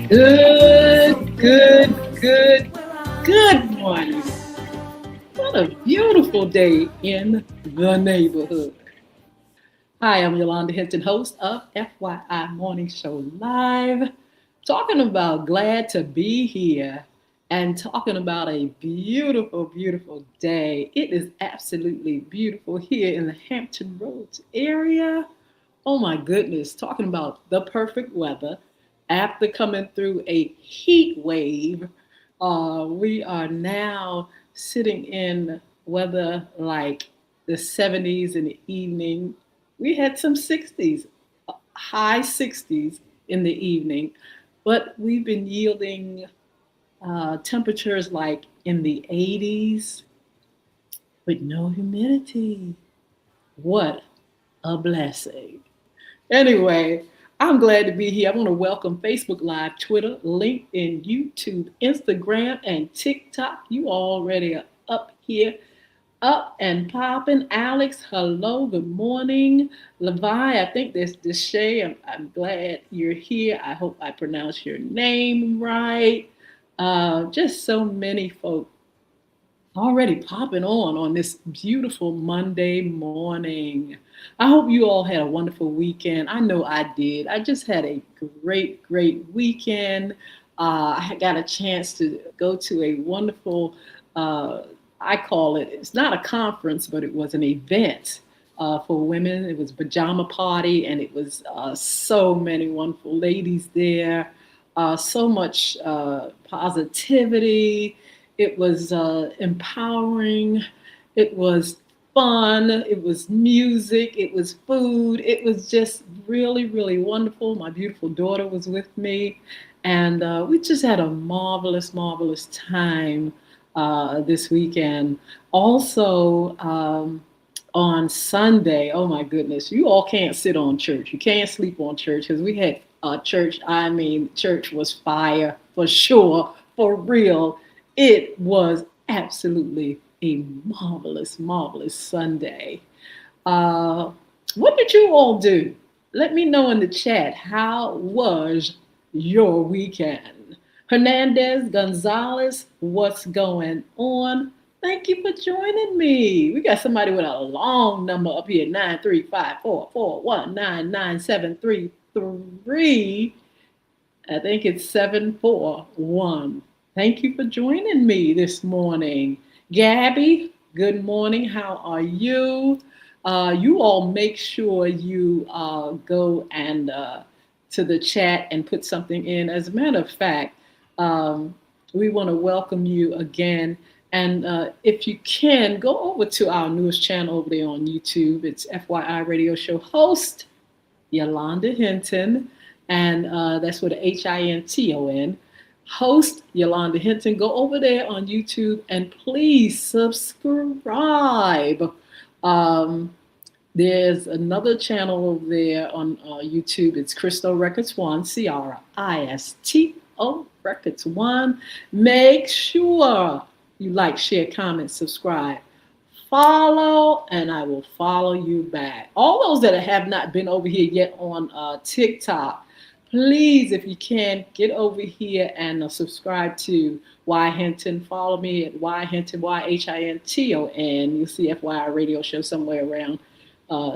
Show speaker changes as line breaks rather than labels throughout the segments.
Good morning. What a beautiful day in the neighborhood. Hi, I'm Yolanda Hinton, host of FYI Morning Show Live, talking about glad to be here and talking about a beautiful, beautiful day. It is absolutely beautiful here in the Hampton Roads area. Oh my goodness, talking about the perfect weather after coming through a heat wave. We are now sitting in weather like the 70s in the evening. We had some 60s, high 60s in the evening, but we've been yielding temperatures like in the 80s with no humidity. What a blessing. Anyway, I'm glad to be here. I want to welcome Facebook Live, Twitter, LinkedIn, YouTube, Instagram, and TikTok. You already are up here, up and popping. Alex, hello, good morning. Levi, I think there's Deshay. I'm glad you're here. I hope I pronounced your name right. Just so many folks already popping on this beautiful Monday morning. I hope you all had a wonderful weekend. I know I did. I just had a great weekend. I got a chance to go to a wonderful, uh, I call it, it's not a conference, but it was an event for women. It was a pajama party, and it was so many wonderful ladies there, so much positivity. It was empowering. It was fun. It was music. It was food. It was just really wonderful. My beautiful daughter was with me. And we just had a marvelous time this weekend. Also, on Sunday, oh my goodness, you all can't sit on church. You can't sleep on church because we had church. I mean, church was fire for sure, for real. It was absolutely a marvelous Sunday. Uh, what did you all do? Let me know in the chat. How was your weekend? Hernandez, Gonzalez, what's going on? Thank you for joining me. We got somebody with a long number up here, 93544199733. I think it's 741. Thank you for joining me this morning. Gabby, good morning. How are you? You all make sure you go and to the chat and put something in. As a matter of fact, we want to welcome you again. And if you can, go over to our newest channel over there on YouTube. It's FYI Radio Show host, Yolanda Hinton. And that's with a Hinton. Host Yolanda Hinton. Go over there on YouTube and please subscribe. There's another channel over there on YouTube. It's Cristo Records One, Cristo Records One. Make sure you like, share, comment, subscribe, follow, and I will follow you back. All those that have not been over here yet on TikTok, please, if you can, get over here and subscribe to Y Hinton. Follow me at Y Hinton, YHINTON. You'll see FYI Radio Show somewhere around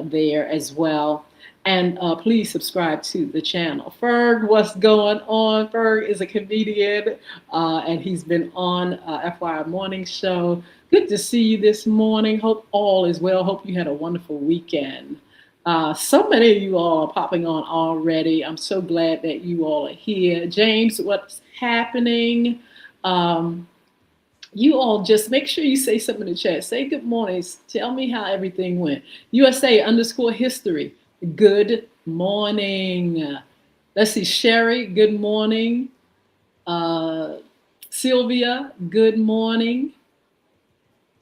there as well. And please subscribe to the channel. Ferg, what's going on? Ferg is a comedian, and he's been on FYI Morning Show. Good to see you this morning. Hope all is well. Hope you had a wonderful weekend. So many of you all are popping on already. I'm so glad that you all are here. James, what's happening? You all just make sure you say something in the chat. Say good morning. Tell me how everything went. USA_history. Good morning. Let's see. Sherry, good morning. Sylvia, good morning.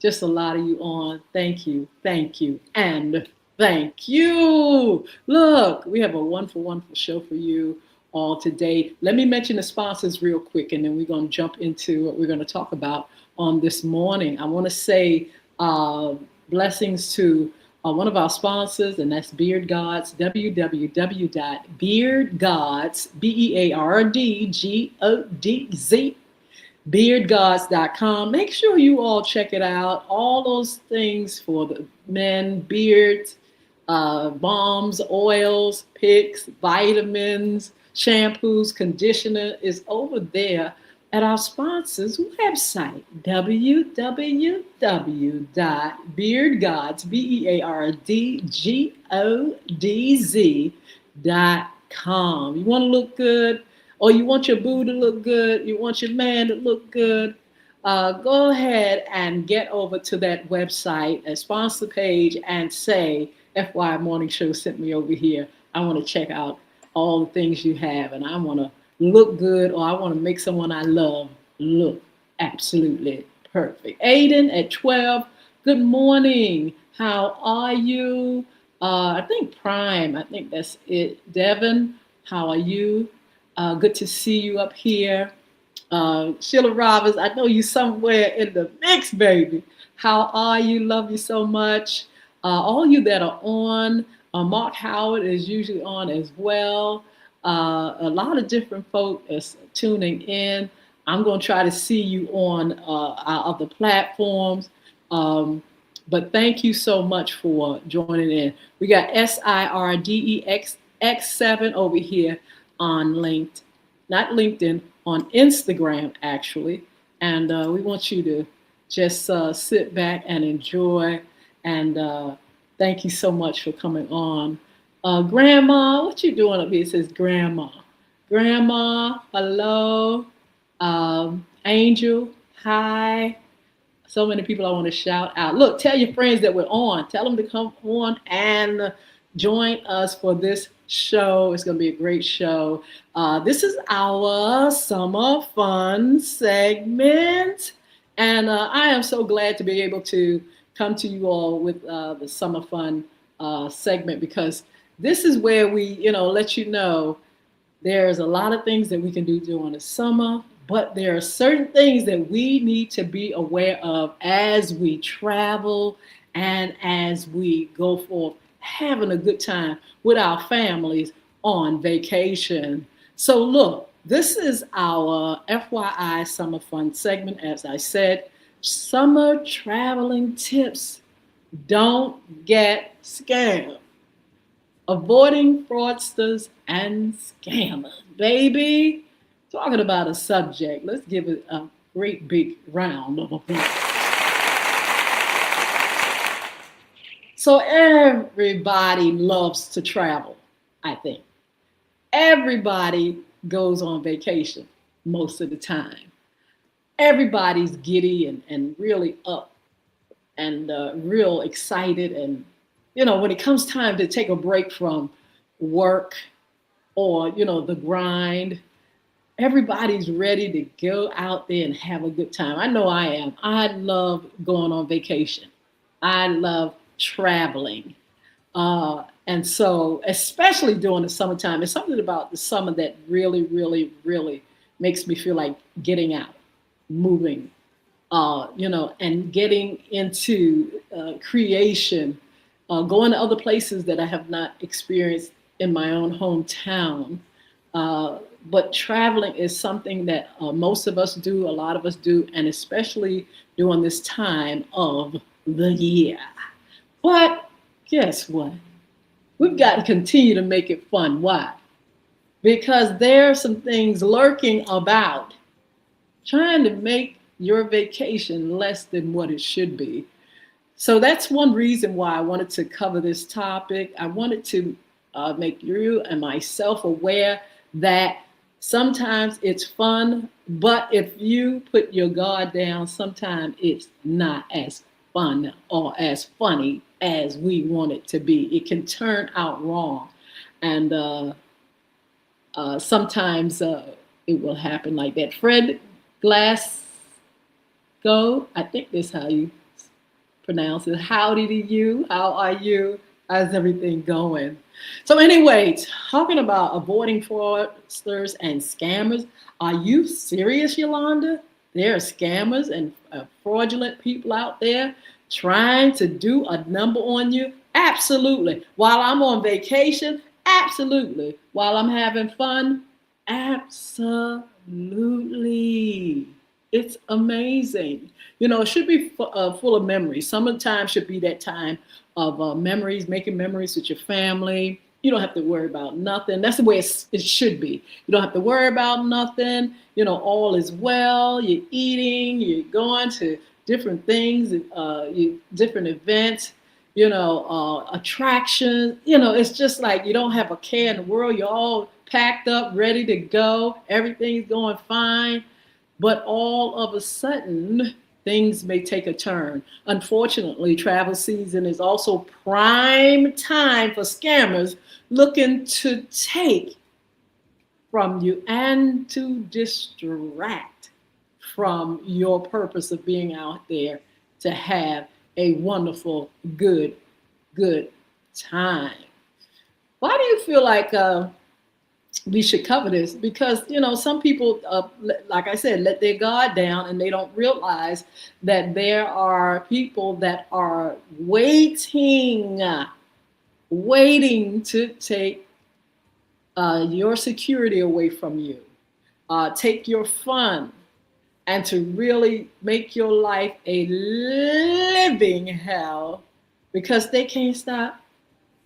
Just a lot of you on. Thank you, and thank you. Look, we have a wonderful show for you all today. Let me mention the sponsors real quick, and then we're going to jump into what we're going to talk about on this morning. I want to say blessings to one of our sponsors, and that's Beard Gods, www.beardgods, BEARDGODZ, beardgods.com. Make sure you all check it out. All those things for the men, beards, balms, oils, picks, vitamins, shampoos, conditioner is over there at our sponsor's website, www.beardgods, beardgodz.com. You want to look good, or you want your boo to look good, you want your man to look good, go ahead and get over to that website, a sponsor page, and say, FY Morning Show sent me over here. I want to check out all the things you have, and I want to look good, or I want to make someone I love look absolutely perfect. Aiden at 12, good morning. How are you? I think Prime, I think that's it. Devin, how are you? Good to see you up here. Sheila Roberts, I know you somewhere in the mix, baby. How are you? Love you so much. All you that are on, Mark Howard is usually on as well. A lot of different folk is tuning in. I'm going to try to see you on our other platforms. But thank you so much for joining in. We got SIRDEXX7 over here on LinkedIn, not LinkedIn, on Instagram, actually. And we want you to just sit back and enjoy. And thank you so much for coming on. Grandma, what you doing up here? It says Grandma. Grandma, hello. Angel, hi. So many people I want to shout out. Look, tell your friends that we're on. Tell them to come on and join us for this show. It's going to be a great show. This is our summer fun segment. And I am so glad to be able to come to you all with the summer fun segment, because this is where we, let you know there's a lot of things that we can do during the summer, but there are certain things that we need to be aware of as we travel and as we go forth having a good time with our families on vacation. So look, this is our FYI Summer Fun segment. As I said, summer traveling tips. Don't get scammed. Avoiding fraudsters and scammers. Baby, talking about a subject. Let's give it a great big round of applause. So everybody loves to travel, I think. Everybody goes on vacation most of the time. Everybody's giddy and really up and real excited. And, when it comes time to take a break from work or, the grind, everybody's ready to go out there and have a good time. I know I am. I love going on vacation. I love traveling. And so, especially during the summertime, there's something about the summer that really, really, really makes me feel like getting out, moving, and getting into creation, going to other places that I have not experienced in my own hometown. But traveling is something that most of us do, a lot of us do, and especially during this time of the year. But guess what? We've got to continue to make it fun. Why? Because there are some things lurking about trying to make your vacation less than what it should be. So that's one reason why I wanted to cover this topic. I wanted to make you and myself aware that sometimes it's fun, but if you put your guard down, sometimes it's not as fun or as funny as we want it to be. It can turn out wrong. And sometimes it will happen like that. Fred Glasgow, I think that's how you pronounce it. Howdy to you. How are you? How's everything going? So anyway, talking about avoiding fraudsters and scammers. Are you serious, Yolanda? There are scammers and fraudulent people out there trying to do a number on you. Absolutely. While I'm on vacation, absolutely. While I'm having fun, absolutely. It's amazing. It should be full of memories. Summertime should be that time of memories, making memories with your family. You don't have to worry about nothing. That's the way it should be. You don't have to worry about nothing. All is well. You're eating, you're going to different things, different events, attraction. It's just like you don't have a care in the world. You're all packed up, ready to go. Everything's going fine. But all of a sudden, things may take a turn. Unfortunately, travel season is also prime time for scammers looking to take from you and to distract from your purpose of being out there to have a wonderful, good time. Why do you feel like we should cover this? Because some people, like I said, let their guard down and they don't realize that there are people that are waiting to take your security away from you, take your fun, and to really make your life a living hell, because they can't stop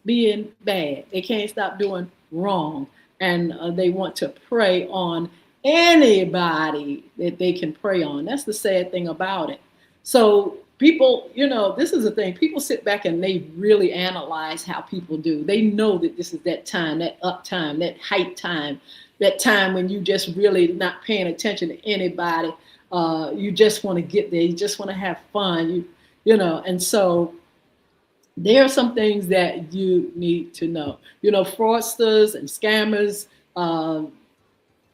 being bad. They can't stop doing wrong. And they want to prey on anybody that they can prey on. That's the sad thing about it. So people, this is the thing. People sit back and they really analyze how people do. They know that this is that time, that up time, that hype time, that time when you just really not paying attention to anybody. You just want to get there. You just want to have fun. And so there are some things that you need to know. Fraudsters and scammers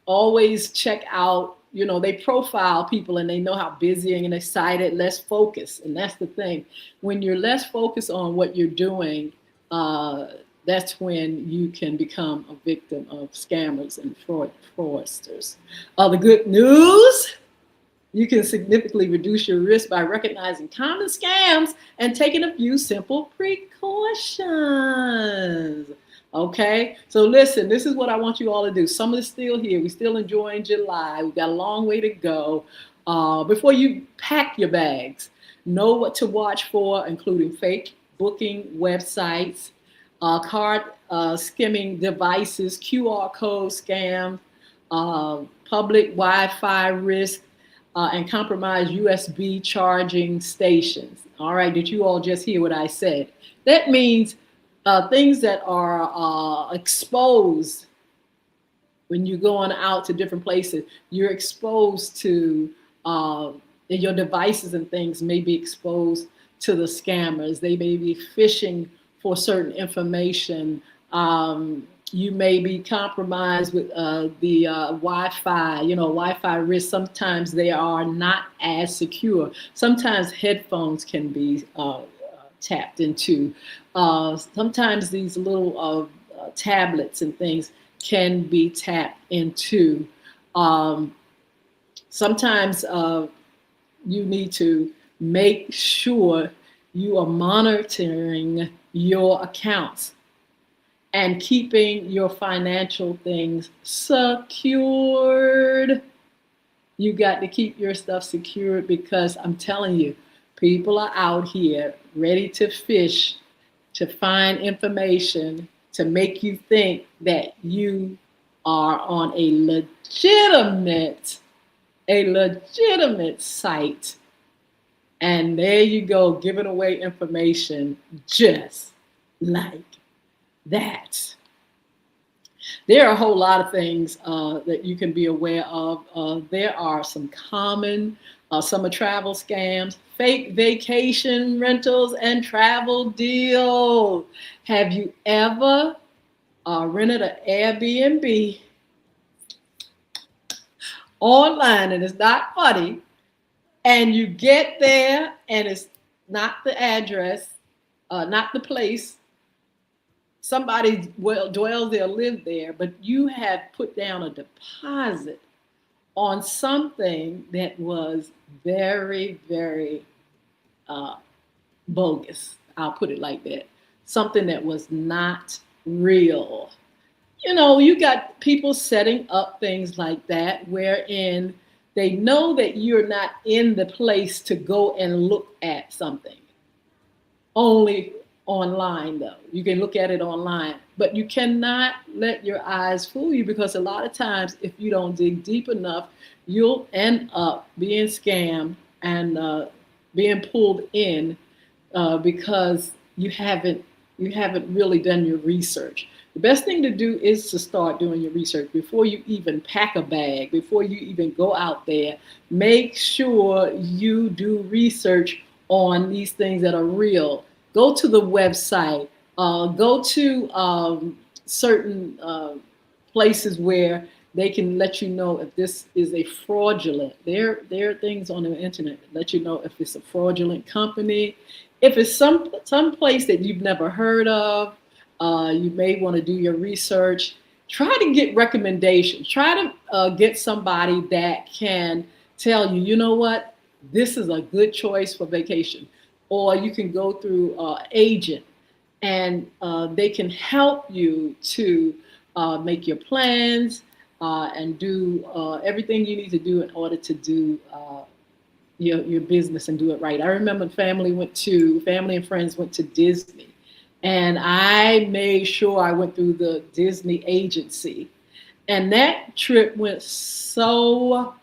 always check out, they profile people and they know how busy and excited, less focused. And that's the thing. When you're less focused on what you're doing, that's when you can become a victim of scammers and fraudsters. The good news: you can significantly reduce your risk by recognizing common scams and taking a few simple precautions. Okay, so listen, this is what I want you all to do. Summer's still here. We're still enjoying July. We've got a long way to go. Before you pack your bags, know what to watch for, including fake booking websites, card skimming devices, QR code scams, public Wi-Fi risk, and compromised USB charging stations. All right, did you all just hear what I said? That means things that are exposed when you're going out to different places. You're exposed to, your devices and things may be exposed to the scammers. They may be phishing for certain information. You may be compromised with the Wi-Fi. Wi-Fi risk, sometimes they are not as secure. Sometimes headphones can be tapped into. Sometimes these little tablets and things can be tapped into. Sometimes you need to make sure you are monitoring your accounts and keeping your financial things secured. You got to keep your stuff secured, because I'm telling you, people are out here ready to fish, to find information, to make you think that you are on a legitimate site. And there you go, giving away information just like that. There are a whole lot of things that you can be aware of. There are some common summer travel scams, fake vacation rentals, and travel deals. Have you ever rented an Airbnb online, and it's not funny, and you get there and it's not the address, not the place? Somebody dwells there, live there, but you have put down a deposit on something that was very, very bogus. I'll put it like that. something that was not real. You got people setting up things like that wherein they know that you're not in the place to go and look at something. Only online, though. You can look at it online, but you cannot let your eyes fool you, because a lot of times, if you don't dig deep enough, you'll end up being scammed and being pulled in because you haven't really done your research. The best thing to do is to start doing your research before you even pack a bag, before you even go out there. Make sure you do research on these things that are real. Go to the website, go to certain places where they can let you know if this is a fraudulent. There are things on the internet that let you know if it's a fraudulent company, if it's some place that you've never heard of. You may want to do your research. Try to get recommendations. Try to get somebody that can tell you, you know what, this is a good choice for vacation. Or you can go through agent, and they can help you to make your plans and do everything you need to do in order to do your business and do it right. I remember family and friends went to Disney, and I made sure I went through the Disney agency, and that trip went so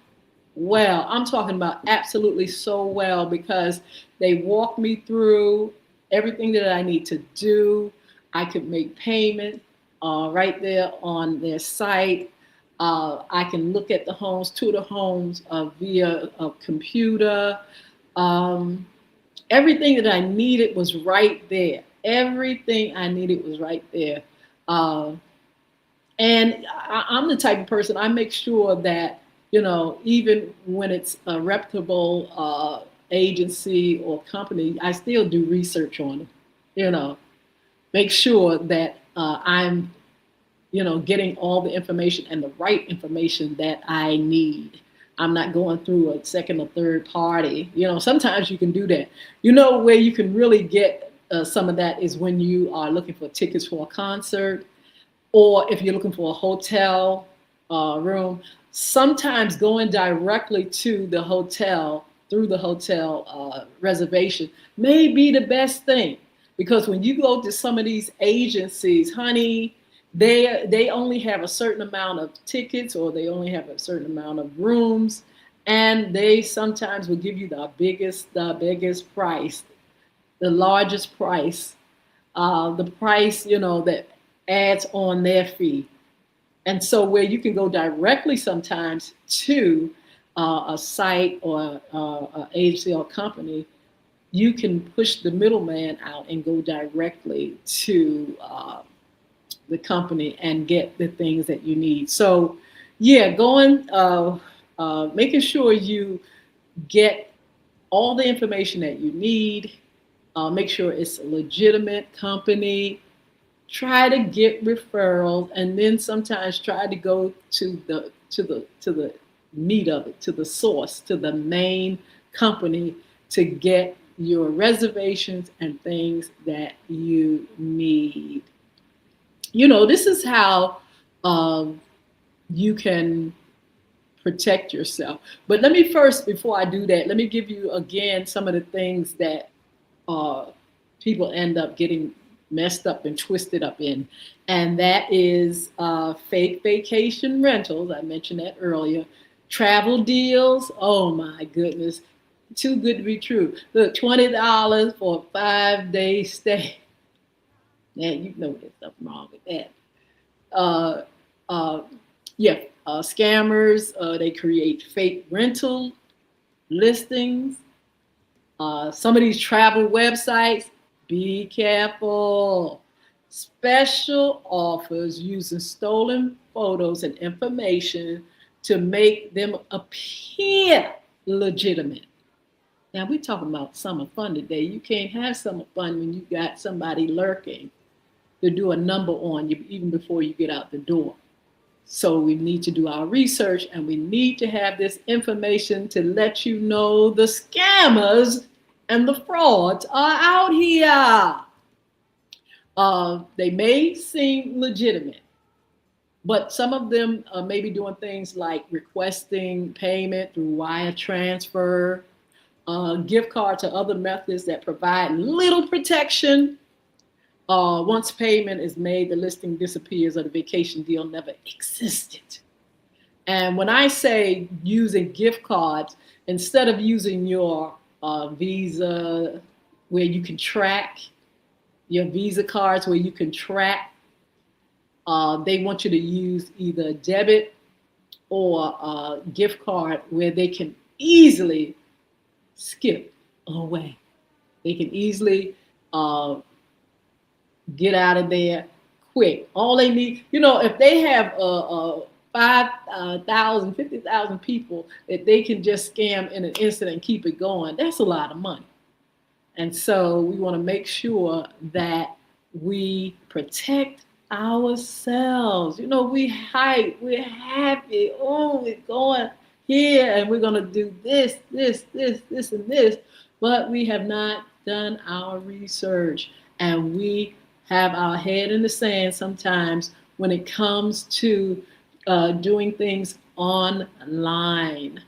well. I'm talking about absolutely so well, because they walked me through everything that I need to do. I could make payment right there on their site. I can look at the homes, tour the homes via a computer. Everything that I needed was right there. Everything I needed was right there. And I'm the type of person, I make sure that, even when it's a reputable agency or company, I still do research on them. Make sure that I'm, getting all the information and the right information that I need. I'm not going through a second or third party. Sometimes you can do that. Where you can really get some of that is when you are looking for tickets for a concert, or if you're looking for a hotel room. Sometimes going directly to the hotel through the hotel reservation may be the best thing, because when you go to some of these agencies, honey, they only have a certain amount of tickets, or they only have a certain amount of rooms, and they sometimes will give you the biggest price, the largest price, the price that adds on their fee. And so where you can go directly sometimes to a site or an agency or company, you can push the middleman out and go directly to the company and get the things that you need. So yeah, making sure you get all the information that you need. Make sure it's a legitimate company. Try to get referrals, and then sometimes try to go to the meat of it, to the source, to the main company, to get your reservations and things that you need. This is how you can protect yourself. But let me first, before I do that, let me give you again some of the things that people end up getting messed up and twisted up in. And that is fake vacation rentals. I mentioned that earlier. Travel deals. Oh my goodness. Too good to be true. Look, $20 for a 5-day stay. Man, you know there's something wrong with that. Scammers, they create fake rental listings. Some of these travel websites, be careful. Special offers using stolen photos and information to make them appear legitimate. Now, we're talking about summer fun today. You can't have summer fun when you got somebody lurking to do a number on you even before you get out the door. So we need to do our research, and we need to have this information to let you know the scammers and the frauds are out here. They may seem legitimate, but some of them may be doing things like requesting payment through wire transfer, gift cards, or other methods that provide little protection. Once payment is made, the listing disappears or the vacation deal never existed. And when I say using gift cards, instead of using your Visa, where you can track your Visa cards, where you can track, they want you to use either debit or a gift card where they can easily skip away. They can easily get out of there quick. All they need, if they have 5,000, 50,000 people that they can just scam in an instant and keep it going, that's a lot of money. And so we want to make sure that we protect ourselves. We hype, we're happy. Oh, we're going here and we're going to do this, and this. But we have not done our research, and we have our head in the sand sometimes when it comes to doing things online.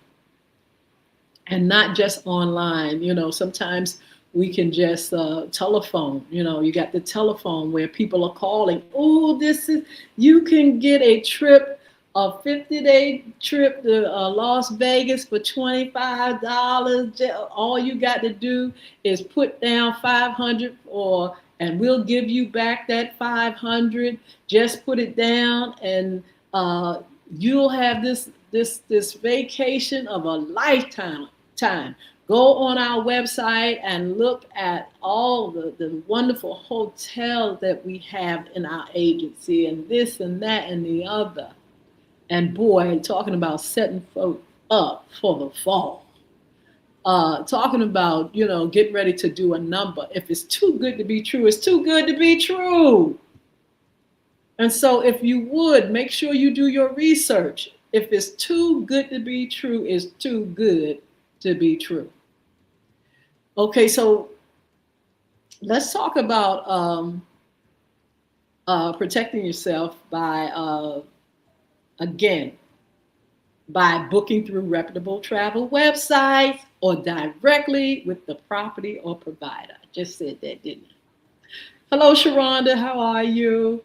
And not just online. Sometimes we can just telephone. You got the telephone where people are calling. Oh, you can get a 50-day trip to Las Vegas for $25. All you got to do is put down $500 and we'll give you back that $500. Just put it down and you'll have this vacation of a lifetime. Go on our website and look at all the wonderful hotels that we have in our agency, and this and that and the other. And boy, talking about setting folk up for the fall. Talking about, getting ready to do a number. If it's too good to be true, it's too good to be true. And so if you would, make sure you do your research. If it's too good to be true, it's too good to be true. Okay, so let's talk about protecting yourself by, again, by booking through reputable travel websites or directly with the property or provider. I just said that, didn't I? Hello, Sharonda. How are you?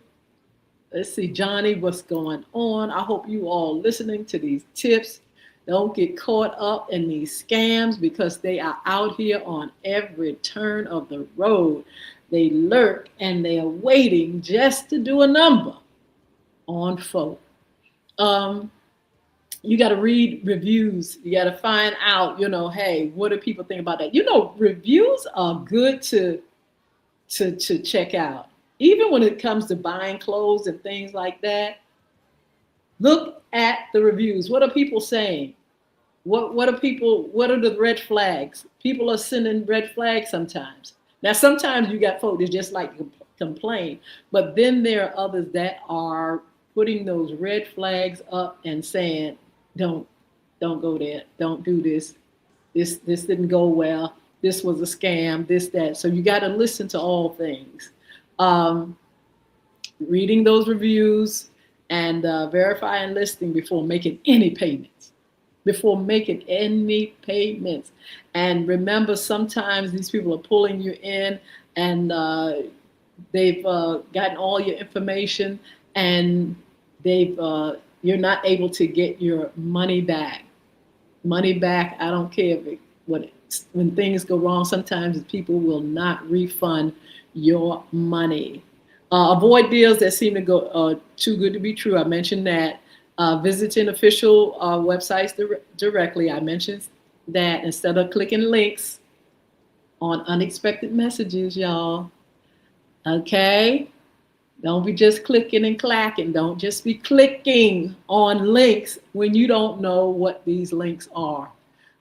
Let's see, Johnny, what's going on? I hope you all listening to these tips. Don't get caught up in these scams because they are out here on every turn of the road. They lurk and they are waiting just to do a number on folk. You got to read reviews. You got to find out, hey, what do people think about that? Reviews are good to check out. Even when it comes to buying clothes and things like that, look at the reviews. What are people saying? What are the red flags? People are sending red flags sometimes. Now, sometimes you got folks that just like to complain, but then there are others that are putting those red flags up and saying, don't go there. Don't do this. This didn't go well. This was a scam, this, that. So you got to listen to all things. Reading those reviews and verifying listing before making any payments. And remember, sometimes these people are pulling you in and they've gotten all your information and you're not able to get your money back. I don't care when things go wrong, sometimes people will not refund your money. Avoid deals that seem to go too good to be true. I mentioned that. Visiting official websites directly. I mentioned that instead of clicking links on unexpected messages, y'all. Okay? Don't be just clicking and clacking. Don't just be clicking on links when you don't know what these links are.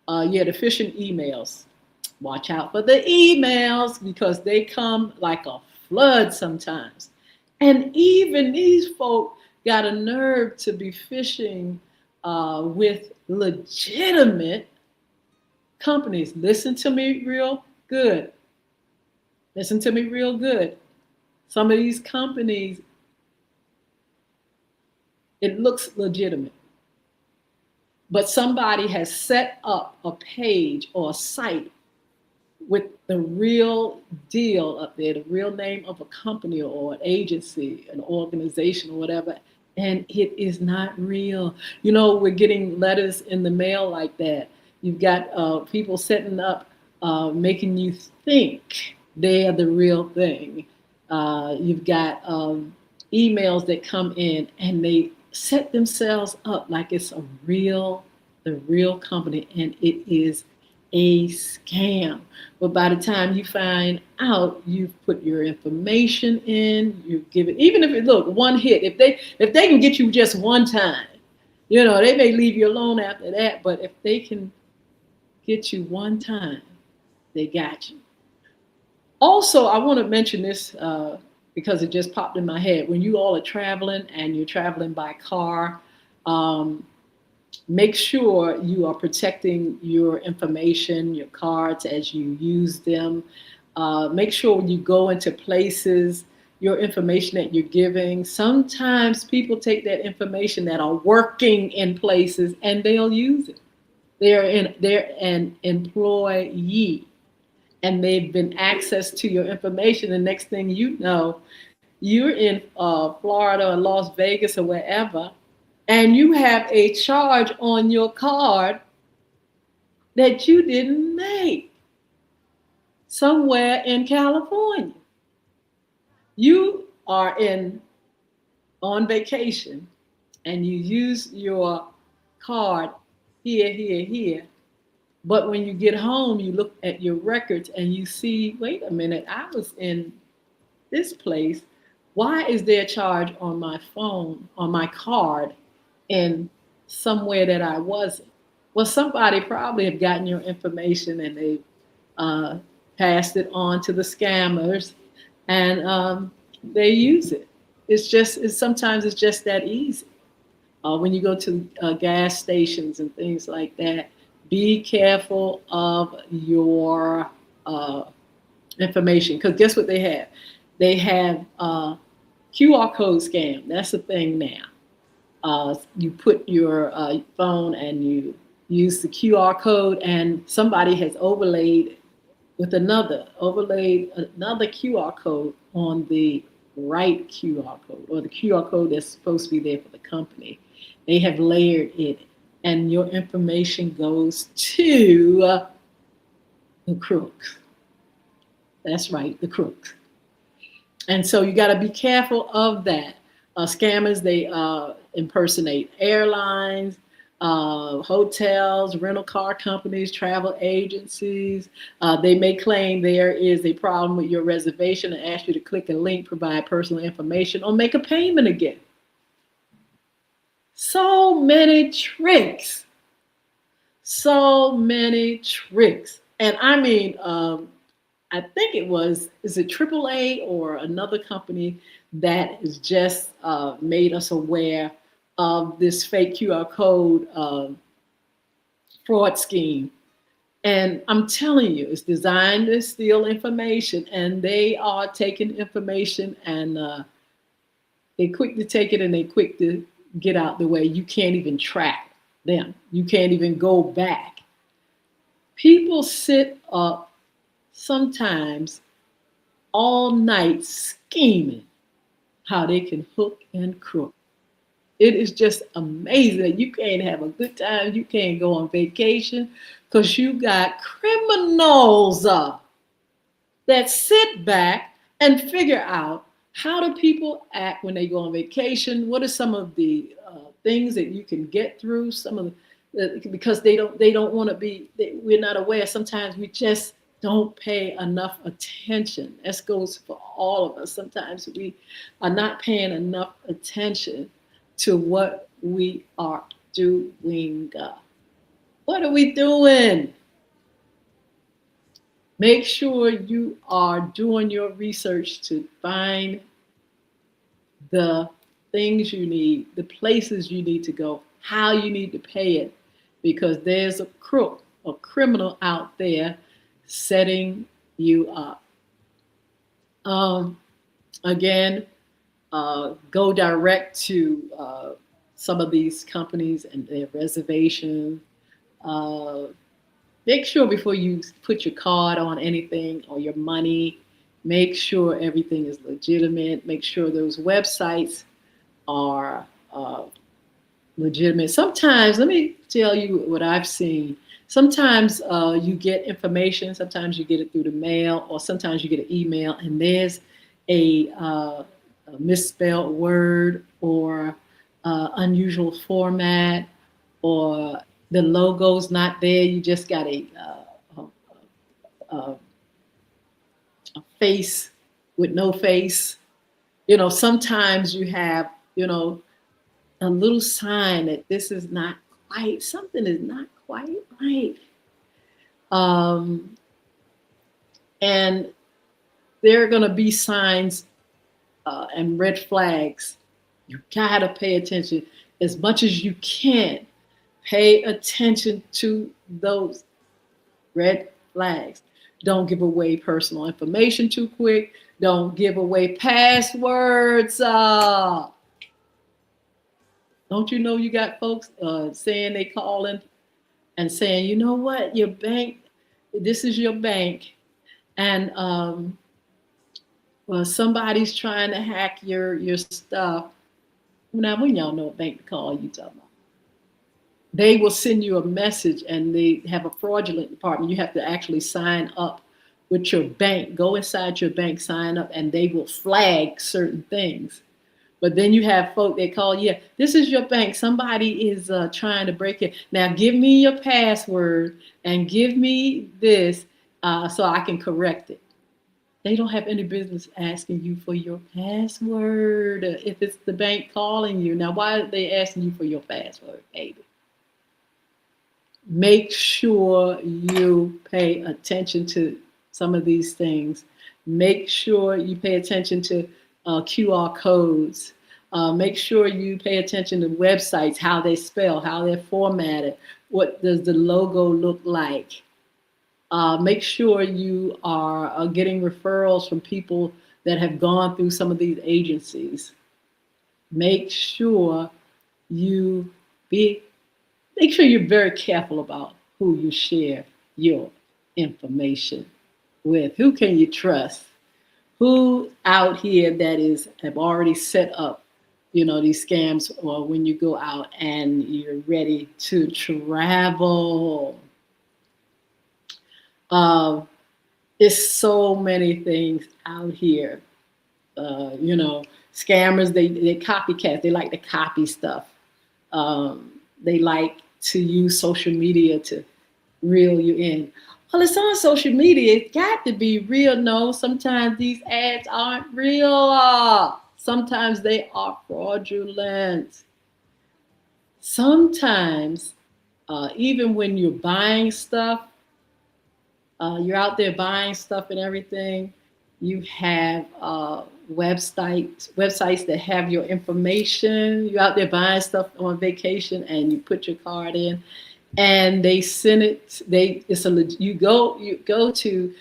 The phishing emails. Watch out for the emails because they come like a flood sometimes. And even these folk got a nerve to be phishing with legitimate companies. Listen to me real good. Some of these companies, it looks legitimate, but somebody has set up a page or a site with the real deal up there, the real name of a company or an agency, an organization or whatever, and it is not real. You know, we're getting letters in the mail like that. You've got people setting up, making you think they're the real thing. You've got emails that come in and they set themselves up like it's the real company, and it is a scam. But by the time you find out, you've put your information in, you give it, even if it look one hit, if they can get you just one time, you know, they may leave you alone after that, but if they can get you one time, they got you. Also, I want to mention this because it just popped in my head. When you all are traveling and you're traveling by car, um, make sure you are protecting your information, your cards as you use them. Make sure when you go into places, your information that you're giving, sometimes people take that information that are working in places and they'll use it. They're an employee and they've been access to your information. The next thing you know, you're in Florida or Las Vegas or wherever, and you have a charge on your card that you didn't make somewhere in California. You are in on vacation and you use your card here, here, here. But when you get home, you look at your records and you see, wait a minute, I was in this place. Why is there a charge on my phone, on my card, in somewhere that I wasn't? Well, somebody probably have gotten your information and they uh, passed it on to the scammers, and they use it. Sometimes it's just that easy. When you go to gas stations and things like that, be careful of your uh, information, because guess what they have? They have QR code scam. That's the thing now. You put your phone and you use the QR code, and somebody has overlaid another QR code on the right QR code, or the QR code that's supposed to be there for the company. They have layered it, and your information goes to the crooks. That's right, the crooks. And so you got to be careful of that. Scammers, they impersonate airlines, hotels, rental car companies, travel agencies. They may claim there is a problem with your reservation and ask you to click a link, provide personal information, or make a payment again. So many tricks. So many tricks. And I mean, I think is it AAA or another company that has just made us aware of this fake QR code fraud scheme. And I'm telling you, it's designed to steal information, and they are taking information and they quick to take it and they quick to get out the way. You can't even track them. You can't even go back. People sit up sometimes all night scheming how they can hook and crook. It is just amazing that you can't have a good time. You can't go on vacation because you got criminals that sit back and figure out how do people act when they go on vacation. What are some of the things that you can get through? Some of because they don't want to be. We're not aware. Sometimes we just don't pay enough attention. This goes for all of us. Sometimes we are not paying enough attention to what we are doing. What are we doing? Make sure you are doing your research to find the things you need, the places you need to go, how you need to pay it, because there's a crook, a criminal out there setting you up. Again, go direct to some of these companies and their reservations. Uh, Make sure before you put your card on anything or your money, make sure everything is legitimate. Make sure those websites are legitimate. Sometimes, let me tell you what I've seen. Sometimes you get information, sometimes you get it through the mail, or sometimes you get an email, and there's a misspelled word or unusual format, or the logo's not there. You just got a, a face with no face. Sometimes you have, a little sign that this is not quite, something is not quite right. Um, and there are going to be signs and red flags. You got to pay attention as much as you can. Pay attention to those red flags. Don't give away personal information too quick. Don't give away passwords. Don't you know you got folks saying they calling and saying, you know what, your bank, this is your bank, and well, somebody's trying to hack your stuff. Now, when y'all know a bank to call, you talking about, they will send you a message, and they have a fraudulent department. You have to actually sign up with your bank. Go inside your bank, sign up, and they will flag certain things. But then you have folk that call, yeah, this is your bank. Somebody is trying to break it. Now give me your password and give me this so I can correct it. They don't have any business asking you for your password if it's the bank calling you. Now, why are they asking you for your password, baby? Make sure you pay attention to some of these things. Make sure you pay attention to QR codes. Make sure you pay attention to websites, how they spell, how they're formatted, what does the logo look like. Make sure you are getting referrals from people that have gone through some of these agencies. Make sure you be make sure you're very careful about who you share your information with. Who can you trust? Who out here that is have already set up, these scams, or when you go out and you're ready to travel. Uh, there's so many things out here. Scammers, they copycat. They like to copy stuff. They like to use social media to reel you in. Well, it's on social media. It's got to be real. No, sometimes these ads aren't real. Sometimes they are fraudulent. Sometimes, even when you're buying stuff, you're out there buying stuff and everything, you have websites that have your information. You're out there buying stuff on vacation, and you put your card in, and they send it. You go to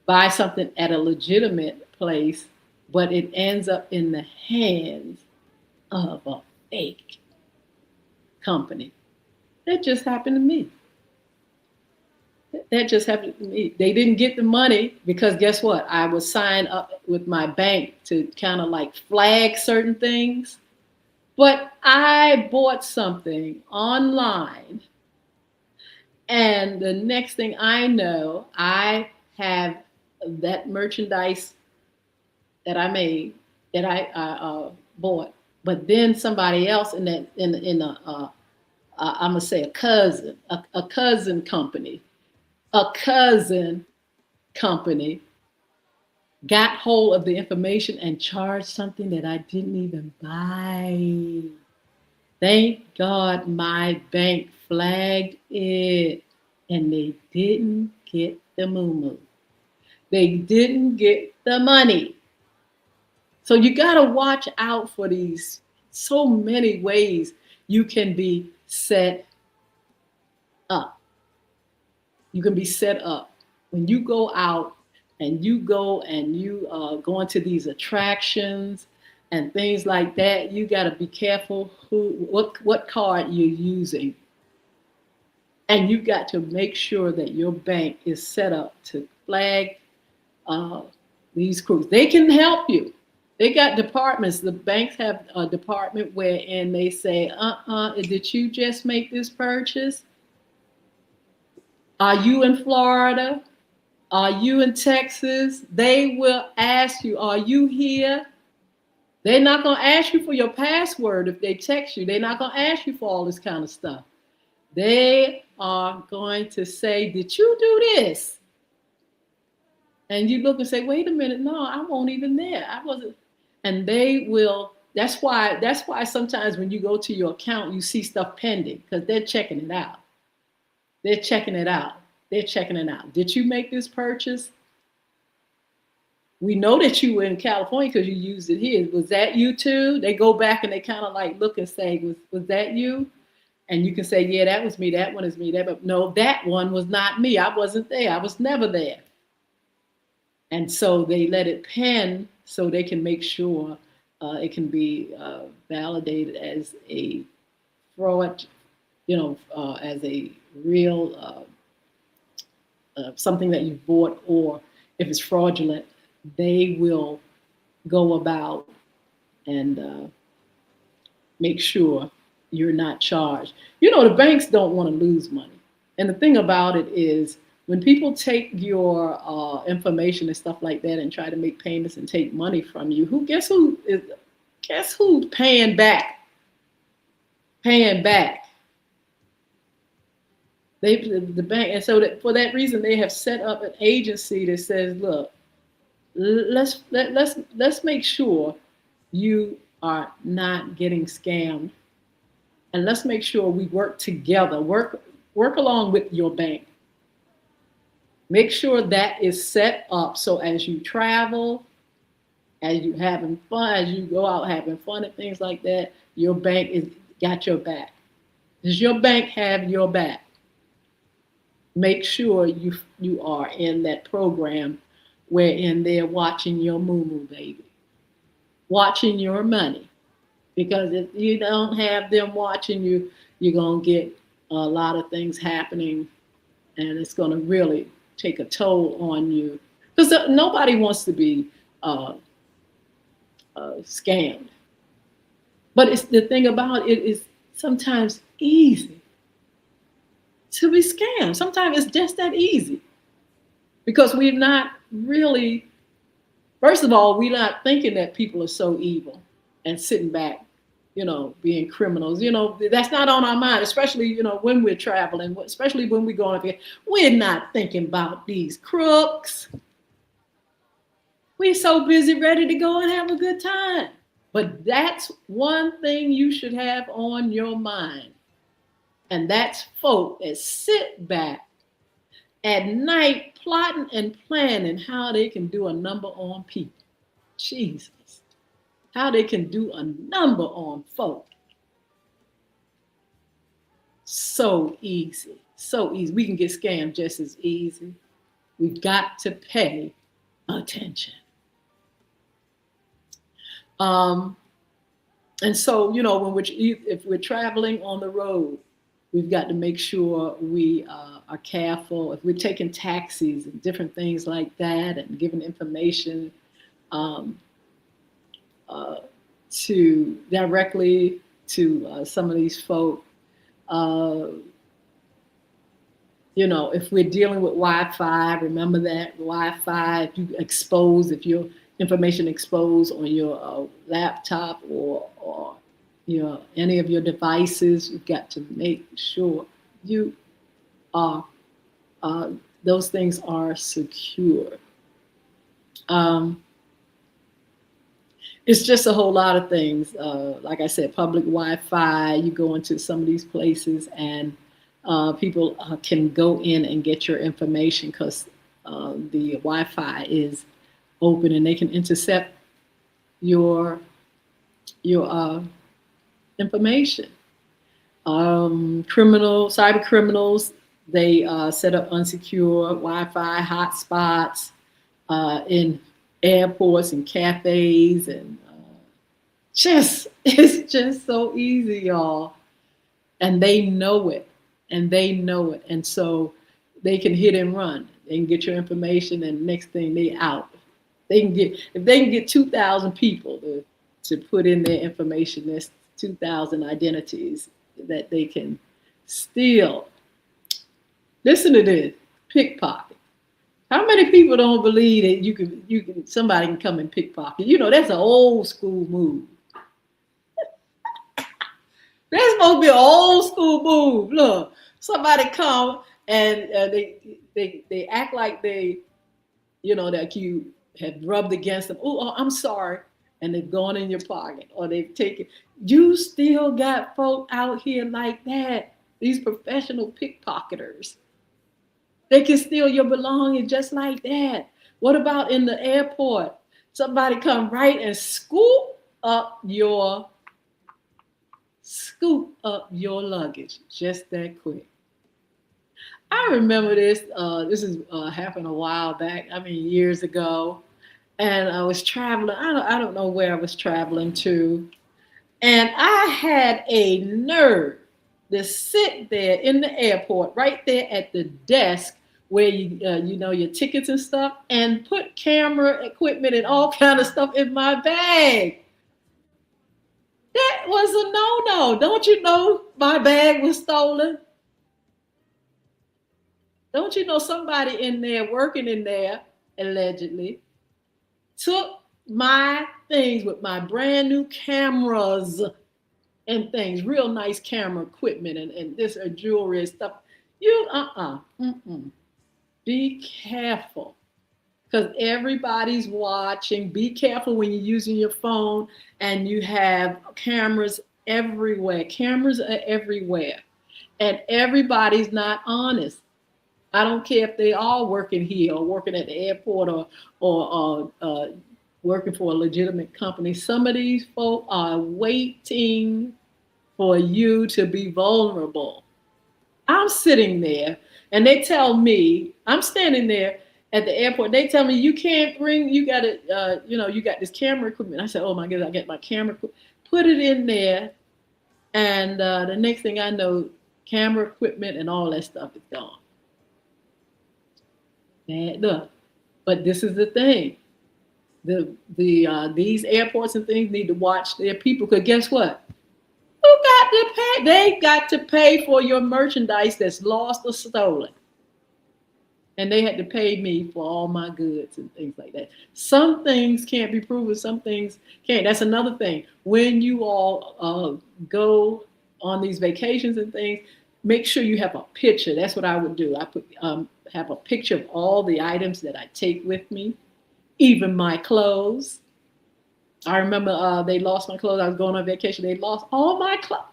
buy something at a legitimate place, but it ends up in the hands of a fake company. That just happened to me. That just happened to me. They didn't get the money because guess what? I was signed up with my bank to kind of like flag certain things. But I bought something online, and the next thing I know, I have that merchandise that I made, that I bought. But then somebody else in I'm gonna say a cousin company, a cousin company got hold of the information and charged something that I didn't even buy. Thank God my bank flagged it, and they didn't get the moo. They didn't get the money. So you got to watch out for these so many ways you can be set up. You can be set up when you go out. and you go and you go into these attractions and things like that, you got to be careful what card you're using, and you got to make sure that your bank is set up to flag uh, these crooks. They can help you. They got departments. The banks have a department wherein they say, did you just make this purchase? Are you in Florida? Are you in Texas? They will ask you, are you here? They're not going to ask you for your password if they text you. They're not going to ask you for all this kind of stuff. They are going to say, did you do this? And you look and say, wait a minute, no, I wasn't even there. I wasn't. And they will, that's why sometimes when you go to your account, you see stuff pending, because they're checking it out. They're checking it out. They're checking it out. Did you make this purchase? We know that you were in California because you used it here. Was that you too? They go back and they kind of like look and say, was that you? And you can say, yeah, that was me. That one is me. But no, that one was not me. I wasn't there. I was never there. And so they let it pen so they can make sure it can be validated as a fraud, as a real something that you bought, or if it's fraudulent, they will go about and make sure you're not charged. The banks don't want to lose money. And the thing about it is, when people take your information and stuff like that and try to make payments and take money from you, guess who's paying back? Paying back. The bank, and so for that reason, they have set up an agency that says, look, let's make sure you are not getting scammed, and let's make sure we work together, work along with your bank. Make sure that is set up so as you travel, as you having fun, as you go out having fun and things like that, your bank is got your back. Does your bank have your back? Make sure you are in that program wherein they're watching your moo-moo, baby, watching your money. Because if you don't have them watching you, you're going to get a lot of things happening, and it's going to really take a toll on you, because nobody wants to be scammed. But it's the thing about it is sometimes easy to be scammed. Sometimes it's just that easy, because we're not really, first of all, we're not thinking that people are so evil and sitting back, being criminals. That's not on our mind, especially, when we're traveling, especially when we're going up here. We're not thinking about these crooks. We're so busy, ready to go and have a good time. But that's one thing you should have on your mind. And that's folk that sit back at night plotting and planning how they can do a number on people. Jesus. How they can do a number on folk. So easy. So easy. We can get scammed just as easy. We've got to pay attention. And so, if we're traveling on the road, we've got to make sure we are careful. If we're taking taxis and different things like that and giving information to directly to some of these folk, if we're dealing with Wi-Fi, remember that Wi-Fi, if your information exposed on your laptop or any of your devices, you've got to make sure you are those things are secure. It's just a whole lot of things. Like I said, public Wi-Fi, you go into some of these places and people can go in and get your information because the Wi-Fi is open and they can intercept your information. Cyber criminals, they set up unsecure Wi-Fi hotspots in airports and cafes, and just it's just so easy, y'all. And they know it, and they know it, and so they can hit and run. They can get your information, and next thing they out. They can get if they can get 2,000 people to put in their information. There's 2,000 identities that they can steal. Listen to this: pickpocket. How many people don't believe that you can somebody can come and pickpocket? You know that's an old school move. That's supposed to be an old school move. Look, somebody come and they act like that you have rubbed against them. Oh, I'm sorry, and they've gone in your pocket or they've taken. You still got folk out here like that. These professional pickpocketers. They can steal your belongings just like that. What about in the airport? Somebody come right and scoop up your luggage just that quick. I remember this. This is happened a while back. I mean, years ago, and I was traveling. I don't know where I was traveling to, and I had a nerve to sit there in the airport, right there at the desk where you know your tickets and stuff, and put camera equipment and all kind of stuff in my bag. That was a no-no. Don't you know my bag was stolen? Don't you know somebody in there working in there allegedly took my things with my brand new cameras and things, real nice camera equipment and this jewelry and stuff. You be careful because everybody's watching. Be careful when you're using your phone and you have cameras everywhere. Cameras are everywhere, and everybody's not honest. I don't care if they are working here or working at the airport or working for a legitimate company. Some of these folk are waiting for you to be vulnerable. I'm sitting there and they tell me, I'm standing there at the airport. They tell me you can't bring, you got to, you got this camera equipment. I said, oh my God, I got my camera, put it in there. And the next thing I know, camera equipment and all that stuff is gone. Bad luck. But this is the thing. These airports and things need to watch their people because guess what? Who got to pay? They got to pay for your merchandise that's lost or stolen. And they had to pay me for all my goods and things like that. Some things can't be proven, some things can't. That's another thing. When you all go on these vacations and things, make sure you have a picture. That's what I would do. I put have a picture of all the items that I take with me, even my clothes. I remember they lost my clothes. I was going on vacation. They lost all my clothes.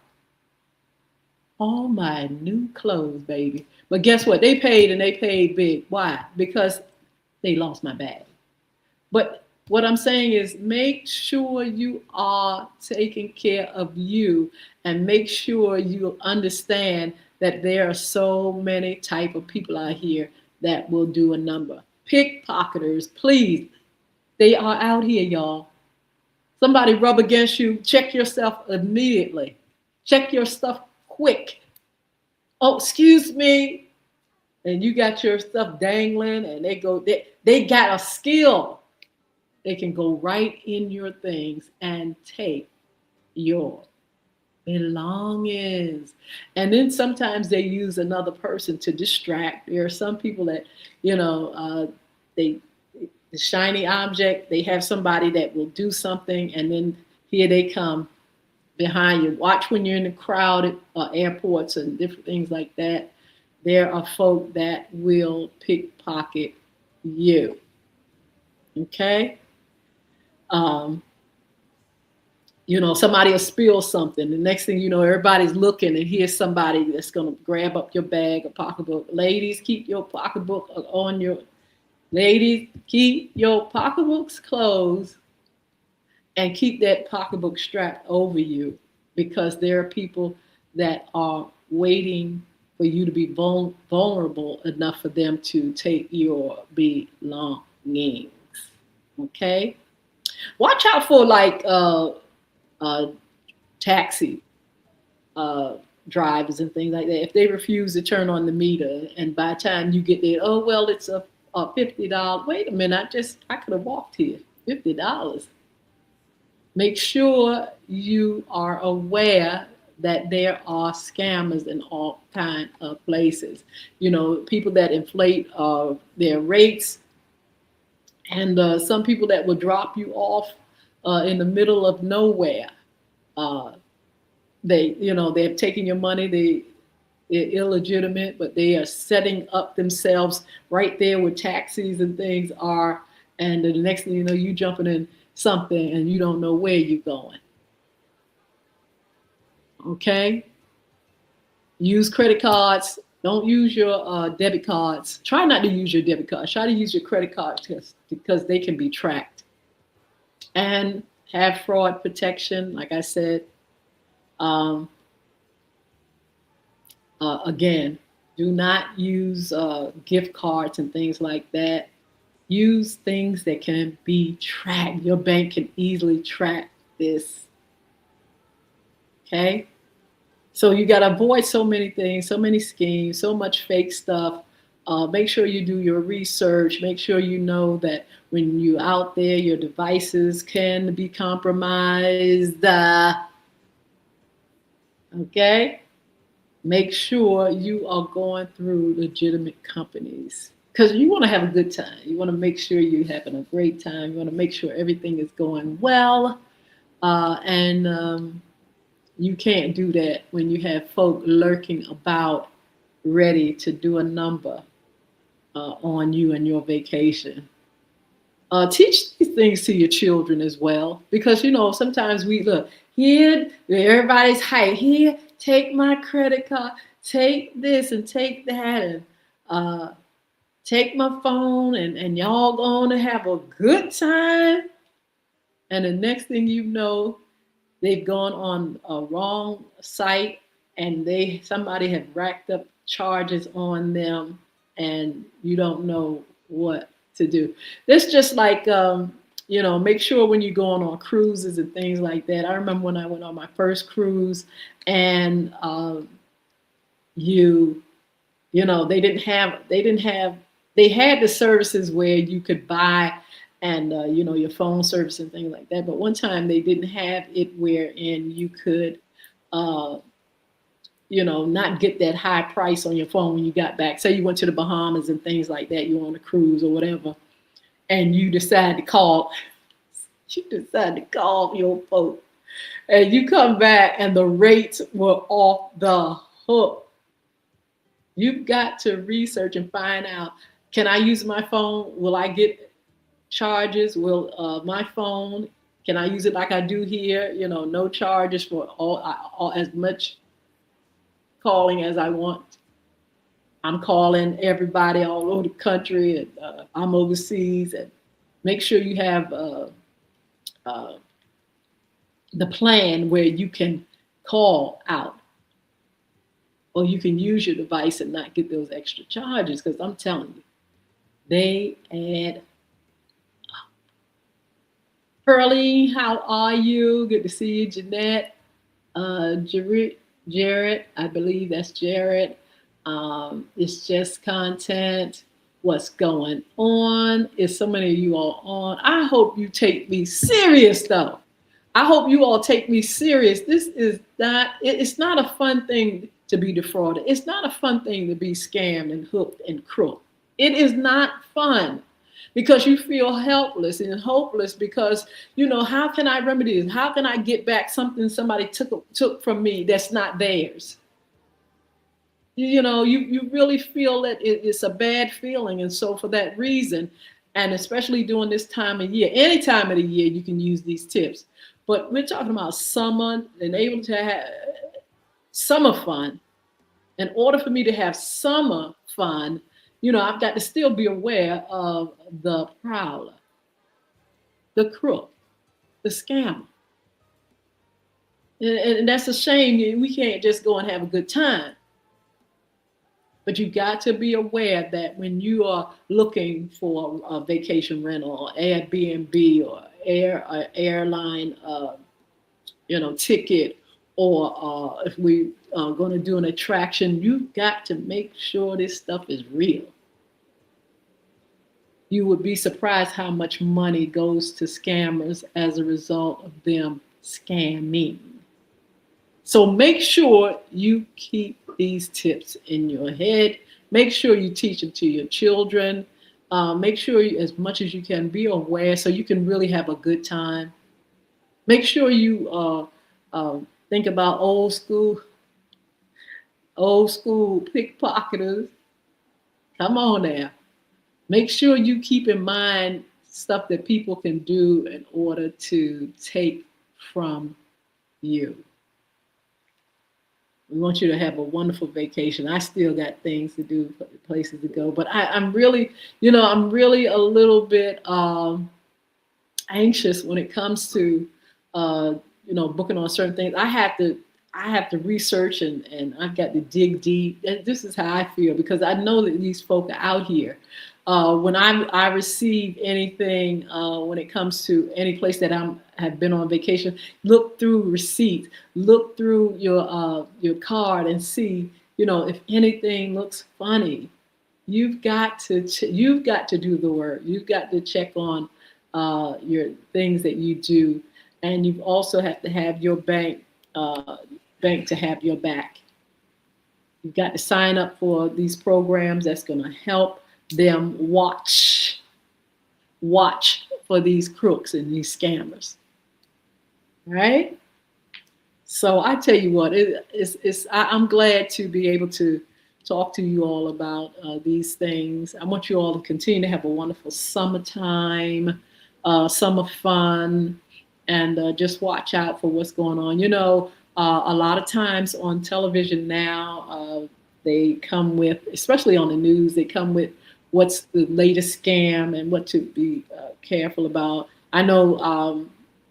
All my new clothes, baby. But guess what? They paid and they paid big. Why? Because they lost my bag. But what I'm saying is make sure you are taking care of you and make sure you understand that there are so many type of people out here that will do a number. Pickpocketers, please. They are out here, y'all. Somebody rub against you, check yourself immediately. Check your stuff quick. Oh, excuse me. And you got your stuff dangling and they got a skill. They can go right in your things and take your belongings. And then sometimes they use another person to distract. There are some people that, the shiny object, they have somebody that will do something and then here they come behind you. Watch when you're in the crowded airports and different things like that. There are folk that will pickpocket you. Okay? Somebody will spill something. The next thing you know, everybody's looking and here's somebody that's going to grab up your bag or pocketbook. Ladies, keep your pocketbook on your... Ladies, keep your pocketbooks closed and keep that pocketbook strapped over you because there are people that are waiting for you to be vulnerable enough for them to take your belongings. games. Okay, watch out for like uh, taxi uh, drivers and things like that. If they refuse to turn on the meter, and by the time you get there, oh well, it's a $50. Wait a minute, I could have walked here. $50. Make sure you are aware that there are scammers in all kind of places. You know, people that inflate their rates, and some people that will drop you off in the middle of nowhere. Uh, they're taking your money. They're illegitimate, but they are setting up themselves right there where taxis and things are. And the next thing you know, you jumping in something and you don't know where you're going. Okay? Use credit cards. Don't use your debit cards. Try not to use your debit cards. Try to use your credit cards because they can be tracked. And have fraud protection, like I said. Um, again, do not use gift cards and things like that. Use things that can be tracked. Your bank can easily track this. Okay? So you got to avoid so many things, so many schemes, so much fake stuff. Make sure you do your research. Make sure you know that when you're out there, your devices can be compromised. Okay? Make sure you are going through legitimate companies because you want to have a good time. You want to make sure you're having a great time. You want to make sure everything is going well. And you can't do that when you have folk lurking about ready to do a number on you and your vacation. Teach these things to your children as well, because you know sometimes we look here, everybody's hype. Here, take my credit card, take this and take that, and take my phone, and y'all going to have a good time. And the next thing you know, they've gone on a wrong site, and somebody have racked up charges on them, and you don't know what to do. It's just like make sure when you're going on cruises and things like that. I remember when I went on my first cruise, and you know they had the services where you could buy, and your phone service and things like that. But one time they didn't have it wherein you could not get that high price on your phone when you got back. Say you went to the Bahamas and things like that, you were on a cruise or whatever, and you decide to call your folks, and you come back and the rates were off the hook. You've got to research and find out, can I use my phone? Will I get charges? Will my phone, can I use it like I do here? No charges for all as much calling as I want. I'm calling everybody all over the country, and I'm overseas. And make sure you have the plan where you can call out, or you can use your device and not get those extra charges. Because I'm telling you, they add up. Pearlie, how are you? Good to see you, Jeanette. Jared, I believe that's Jared. It's just content. What's going on? Is so many of you all on? I hope you take me serious, though. I hope you all take me serious. This is not, it's not a fun thing to be defrauded. It's not a fun thing to be scammed and hooked and crooked. It is not fun, because you feel helpless and hopeless because, how can I remedy this? How can I get back something somebody took from me that's not theirs? You really feel that it's a bad feeling. And so for that reason, and especially during this time of year, any time of the year, you can use these tips. But we're talking about summer and able to have summer fun. In order for me to have summer fun, I've got to still be aware of the prowler, the crook, the scammer. And that's a shame. We can't just go and have a good time. But you got to be aware that when you are looking for a vacation rental or Airbnb or airline, ticket, or if we are going to do an attraction, you've got to make sure this stuff is real. You would be surprised how much money goes to scammers as a result of them scamming. So make sure you keep these tips in your head. Make sure you teach them to your children. Make sure you, as much as you can, be aware so you can really have a good time. Make sure you think about old school pickpocketers. Come on now. Make sure you keep in mind stuff that people can do in order to take from you. We want you to have a wonderful vacation. I still got things to do, places to go, but I'm really, I'm really a little bit anxious when it comes to, booking on certain things. I have to research and I've got to dig deep. This is how I feel because I know that these folk are out here. When I receive anything, when it comes to any place that have been on vacation, look through receipts, look through your card and see, if anything looks funny. You've got to do the work. You've got to check on your things that you do, and you also have to have your bank to have your back. You've got to sign up for these programs that's going to help them watch for these crooks and these scammers. Right? So I tell you what, I'm glad to be able to talk to you all about these things. I want you all to continue to have a wonderful summertime, summer fun, and just watch out for what's going on. A lot of times on television now, they come with, especially on the news, they come with what's the latest scam and what to be careful about. I know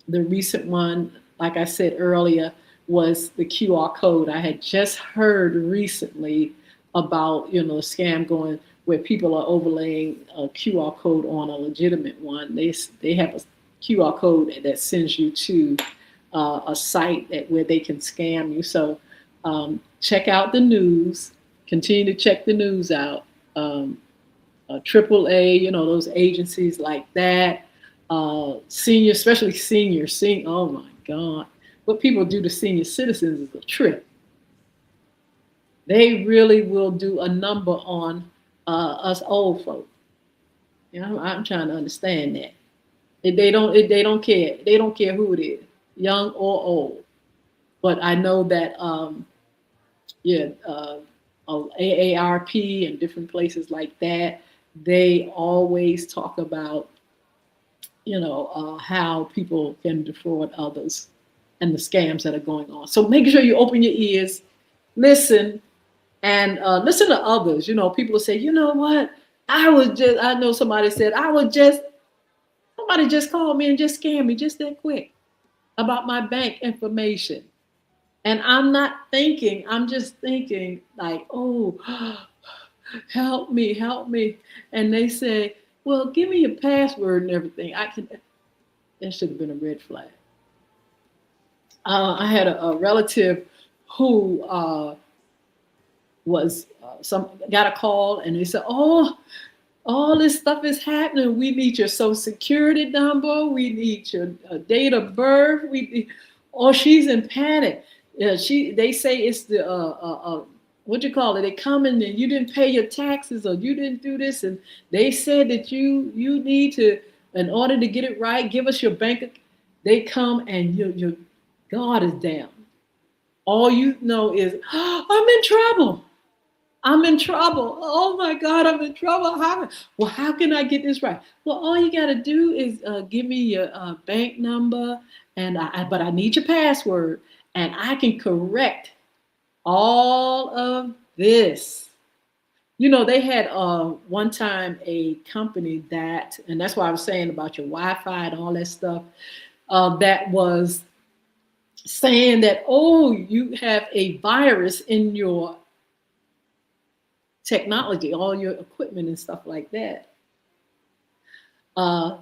the recent one, like I said earlier, was the QR code. I had just heard recently about, a scam going where people are overlaying a QR code on a legitimate one. They have a QR code that sends you to a site where they can scam you. So check out the news. Continue to check the news out. AAA, those agencies like that. Senior, especially senior. Oh my God. What people do to senior citizens is a trip. They really will do a number on us old folk. I'm trying to understand that. They don't care. They don't care who it is, young or old. But I know that AARP and different places like that, they always talk about how people can defraud others and the scams that are going on. So make sure you open your ears, listen, and listen to others. People will say, you know what? I know somebody said, somebody just called me and just scammed me just that quick about my bank information. And I'm just thinking like, oh, help me. And they say, well, give me your password and everything. That should have been a red flag. I had a relative who got a call and they said, oh, all this stuff is happening. We need your social security number. We need your date of birth. She's in panic. They say it's the what you call it? They come in and you didn't pay your taxes or you didn't do this, and they said that you need to, in order to get it right, give us your bank. They come and your guard is down. All you know is, oh, I'm in trouble. I'm in trouble. Oh my God, I'm in trouble. How can I get this right? Well, all you got to do is give me your bank number, but I need your password, and I can correct all of this. They had one time a company and that's why I was saying about your Wi-Fi and all that stuff, that was saying that, oh, you have a virus in your technology, all your equipment and stuff like that. Uh,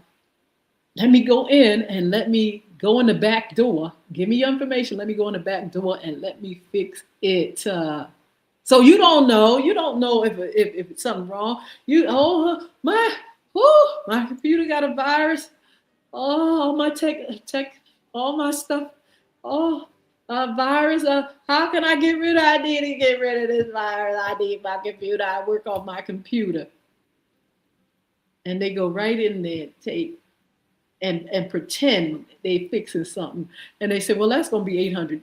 Let me go in and let me go in the back door. Give me your information. Let me go in the back door and let me fix it. So you don't know if it's something wrong. My computer got a virus. Oh, all my tech, all my stuff. Oh, virus. How can I get rid of? I need to get rid of this virus. I need my computer. I work on my computer, and they go right in there and take and pretend they fixing something, and they say, well, that's going to be $800.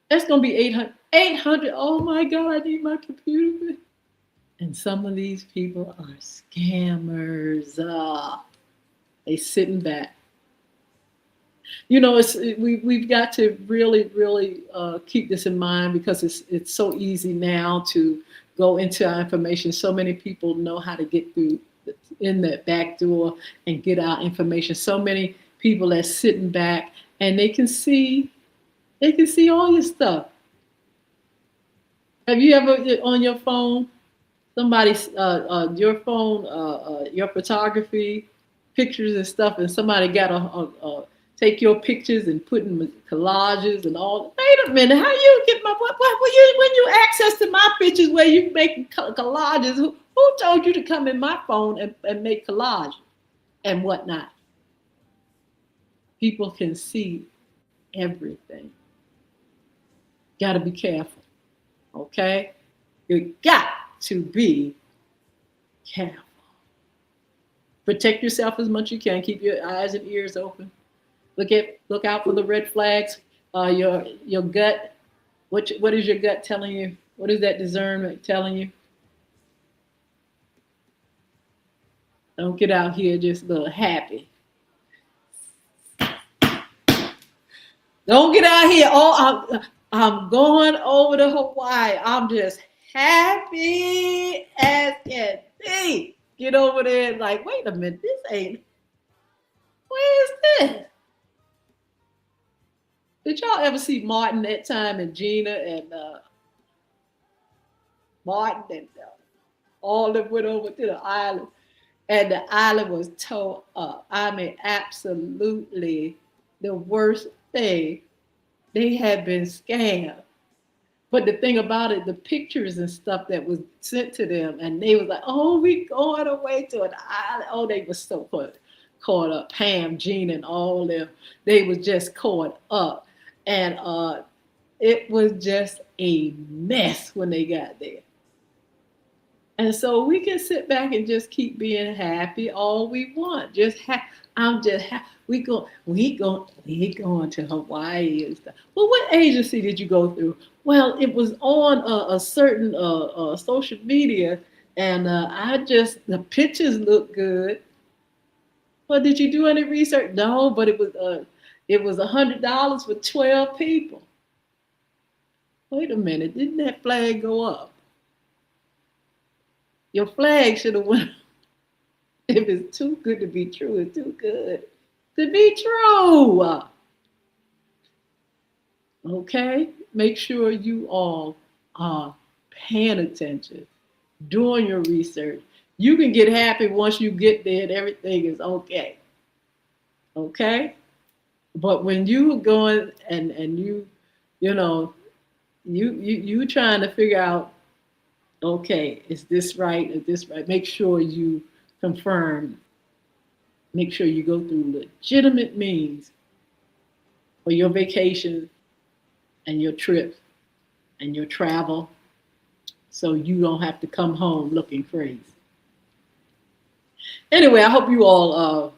That's going to be 800. 800. Oh my God, I need my computer. And some of these people are scammers. They sitting back. We've got to really keep this in mind, because it's so easy now to go into our information. So many people know how to get through in that back door and get our information. So many people that's sitting back, and they can see all your stuff. Have you ever on your phone, somebody's your phone, your photography, pictures and stuff, and somebody got a take your pictures and put in collages and all? Wait a minute, how you get my what when you access to my pictures where you make collages? Who told you to come in my phone and make collages and whatnot? People can see everything. Got to be careful, okay? You got to be careful. Protect yourself as much as you can. Keep your eyes and ears open. Look out for the red flags. Your gut. What is your gut telling you? What is that discernment telling you? Don't get out here just a little happy. Don't get out here. Oh, I'm going over to Hawaii. I'm just happy as can be. Get over there and like, wait a minute, where is this? Did y'all ever see Martin that time, and Gina and Martin and all of them went over to the island, and the island was tore up. I mean, absolutely the worst thing. They had been scammed. But the thing about it, the pictures and stuff that was sent to them, and they was like, oh, we going away to an island. Oh, they were so caught up. Pam, Gina, and all them, they was just caught up. And it was just a mess when they got there. And so we can sit back and just keep being happy all we want. I'm just happy. We going to Hawaii and stuff. Well, what agency did you go through? Well, it was on a certain social media, and the pictures look good. Well, did you do any research? No, but it was $100 for 12 people. Wait a minute, didn't that flag go up? Your flag should have went. If it's too good to be true, it's too good to be true. Okay? Make sure you all are paying attention, doing your research. You can get happy once you get there and everything is okay. Okay? But when you going and you trying to figure out, okay, is this right? Is this right? Make sure you confirm. Make sure you go through legitimate means for your vacation and your trip and your travel, so you don't have to come home looking crazy. Anyway, I hope you all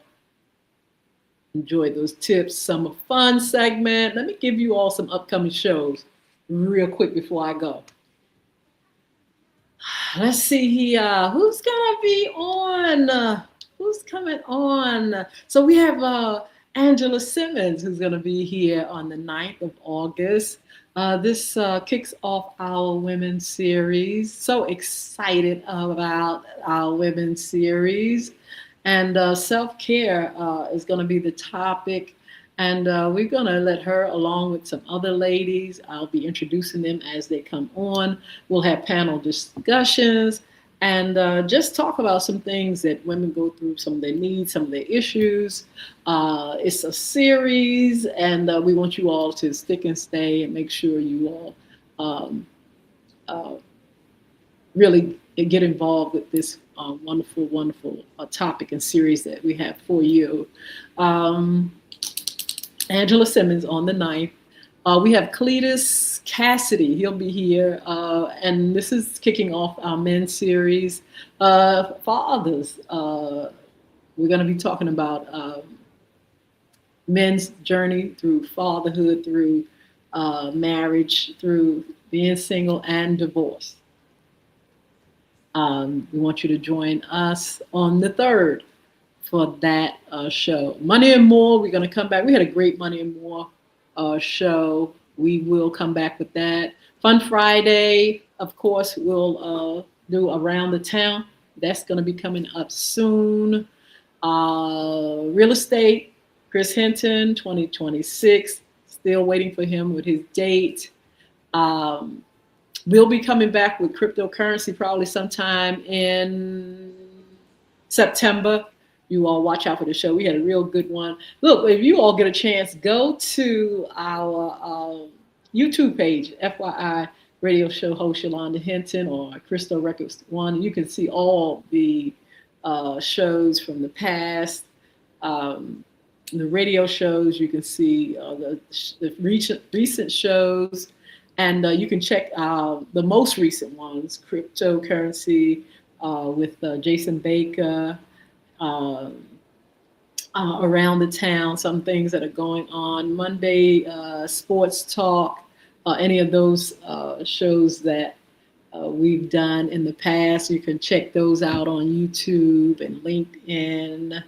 enjoyed those tips. Summer fun segment. Let me give you all some upcoming shows real quick before I go. Let's see here. Who's gonna be on? Who's coming on? So we have Angela Simmons, who's gonna be here on the 9th of August. This kicks off our women's series. So excited about our women's series. And self-care is going to be the topic. And we're going to let her, along with some other ladies, I'll be introducing them as they come on. We'll have panel discussions and just talk about some things that women go through, some of their needs, some of their issues. It's a series, and we want you all to stick and stay and make sure you all um, uh, really get involved with this wonderful, wonderful topic and series that we have for you. Um, Angela Simmons on the ninth. We have Cletus Cassidy. He'll be here. And this is kicking off our men's series. Fathers. We're going to be talking about men's journey through fatherhood, through marriage, through being single and divorce. We want you to join us on the 3rd for that show. Money and More, we're going to come back. We had a great Money and More show. We will come back with that. Fun Friday, of course, we'll do Around the Town. That's going to be coming up soon. Real estate, Chris Hinton, 2026. Still waiting for him with his date. We'll be coming back with cryptocurrency probably sometime in September. You all watch out for the show. We had a real good one. Look, if you all get a chance, go to our YouTube page, FYI Radio Show host Yolanda Hinton or Crystal Records One. You can see all the shows from the past, the radio shows. You can see the recent shows. And you can check the most recent ones, cryptocurrency with Jason Baker, Around the Town, some things that are going on. Monday, Sports Talk, any of those shows that we've done in the past. You can check those out on YouTube and LinkedIn.